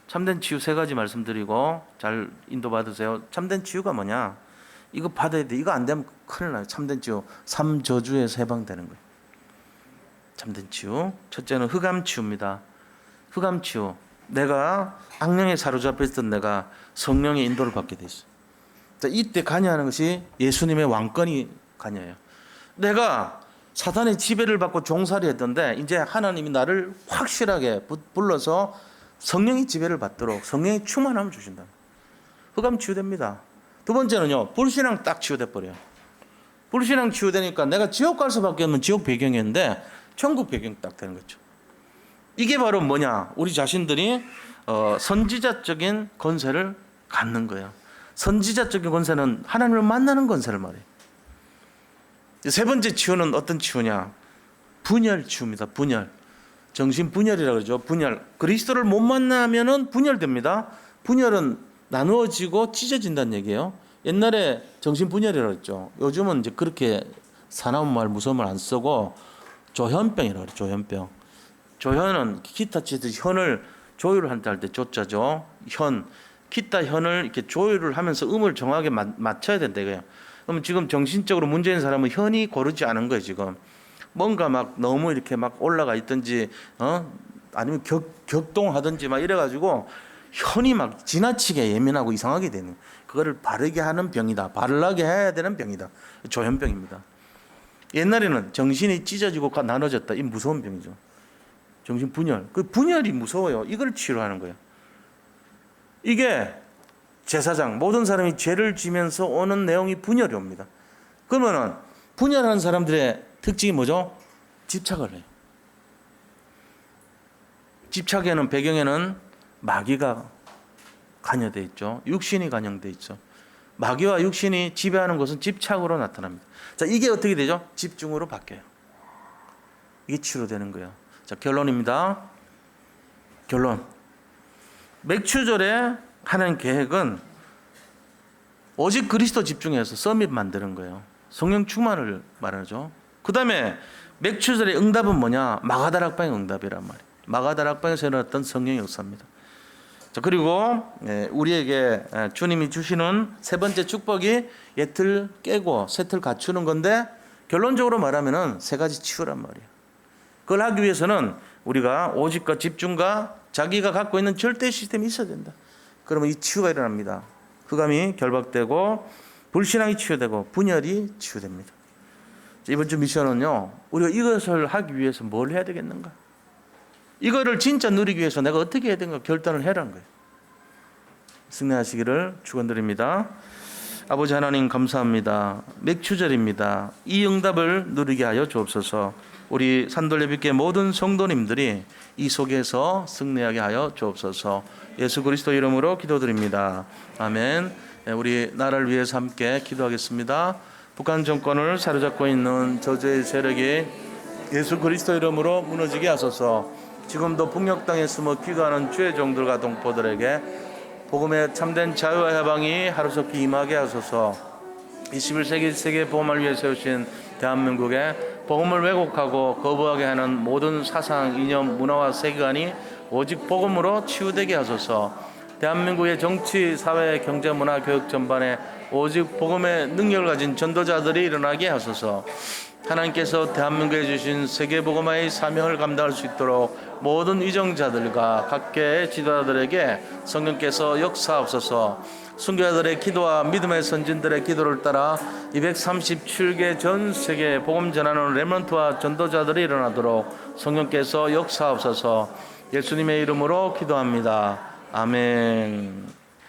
참된 치유 3가지 말씀드리고 잘 인도받으세요. 참된 치유가 뭐냐? 이거 받아야 돼. 이거 안 되면 큰일 나요. 참된 치유. 3저주에서 해방되는 거예요. 참된 치유. 첫째는 흑암 치유입니다. 흑암 치유. 내가 악령에 사로잡혀 있던 내가 성령의 인도를 받게 돼 있어요. 이때 관여하는 것이 예수님의 왕권이 관여해요. 내가 사탄의 지배를 받고 종살이 했던데 이제 하나님이 나를 확실하게 불러서 성령의 지배를 받도록 성령의 충만함을 주신다. 흑암 치유됩니다. 두 번째는요, 불신앙 딱 치유돼 버려요. 불신앙 치유되니까 내가 지옥 갈 수밖에 없는 지옥 배경인데 천국 배경 딱 되는 거죠. 이게 바로 뭐냐? 우리 자신들이 선지자적인 권세를 갖는 거예요. 선지자적인 권세는 하나님을 만나는 권세를 말해요. 3번째 치유는 어떤 치유냐? 분열 치유입니다. 분열. 정신 분열이라고 그러죠. 분열. 그리스도를 못 만나면은 분열됩니다. 분열은 나누어지고 찢어진다는 얘기예요. 옛날에 정신 분열이라고 했죠. 요즘은 이제 그렇게 사나운 말, 무서운 말 안 쓰고 조현병이라고 그래요. 조현병. 조현은 기타 치듯이 현을 조율을 할 때 조자죠. 현. 기타 현을 이렇게 조율을 하면서 음을 정확하게 맞춰야 된다 이거예요. 그럼 지금 정신적으로 문제인 사람은 현이 고르지 않은 거예요, 지금. 뭔가 막 너무 이렇게 막 올라가 있든지, 아니면 격동하든지 막 이래가지고 현이 막 지나치게 예민하고 이상하게 되는, 그거를 바르게 하는 병이다. 바르게 해야 되는 병이다. 조현병입니다. 옛날에는 정신이 찢어지고 나눠졌다. 이 무서운 병이죠. 정신 분열. 그 분열이 무서워요. 이걸 치료하는 거예요. 이게 제사장, 모든 사람이 죄를 지면서 오는 내용이 분열이 옵니다. 그러면은 분열하는 사람들의 특징이 뭐죠? 집착을 해요. 집착에는 배경에는 마귀가 관여되어 있죠. 육신이 관여되어 있죠. 마귀와 육신이 지배하는 것은 집착으로 나타납니다. 자, 이게 어떻게 되죠? 집중으로 바뀌어요. 이게 치료되는 거예요. 자, 결론입니다. 결론. 맥추절에 하는 계획은 오직 그리스도 집중해서 서밋 만드는 거예요. 성령 충만을 말하죠. 그 다음에 맥추절의 응답은 뭐냐? 마가다락방의 응답이란 말이에요. 마가다락방에서 일어났던 성령의 역사입니다. 자, 그리고 우리에게 주님이 주시는 3번째 축복이 옛틀 깨고 새틀 갖추는 건데, 결론적으로 말하면은 3가지 치유란 말이에요. 그걸 하기 위해서는 우리가 오직과 집중과 자기가 갖고 있는 절대 시스템이 있어야 된다. 그러면 이 치유가 일어납니다. 흑암이 결박되고 불신앙이 치유되고 분열이 치유됩니다. 이번 주 미션은요, 우리가 이것을 하기 위해서 뭘 해야 되겠는가? 이거를 진짜 누리기 위해서 내가 어떻게 해야 되는가 결단을 해라는 거예요. 승리하시기를 축원드립니다. 아버지 하나님 감사합니다. 맥추절입니다. 이 응답을 누리게 하여 주옵소서. 우리 산돌예비교회 모든 성도님들이 이 속에서 승리하게 하여 주옵소서. 예수 그리스도 이름으로 기도드립니다. 아멘. 우리 나라를 위해서 함께 기도하겠습니다. 북한 정권을 사로잡고 있는 저주의 세력이 예수 그리스도 이름으로 무너지게 하소서. 지금도 북녘 땅에 숨어 귀가하는 주의 종들과 동포들에게 복음의 참된 자유와 해방이 하루속히 임하게 하소서. 21세기 세계 복음을 위해 세우신 대한민국에 복음을 왜곡하고 거부하게 하는 모든 사상, 이념, 문화와 세계관이 오직 복음으로 치유되게 하소서. 대한민국의 정치, 사회, 경제, 문화, 교육 전반에 오직 복음의 능력을 가진 전도자들이 일어나게 하소서. 하나님께서 대한민국에 주신 세계복음화의 사명을 감당할 수 있도록 모든 위정자들과 각계의 지도자들에게 성령께서 역사하옵소서. 순교자들의 기도와 믿음의 선진들의 기도를 따라 237개 전 세계 복음 전하는 렘넌트와 전도자들이 일어나도록 성령께서 역사하옵소서. 예수님의 이름으로 기도합니다. 아멘.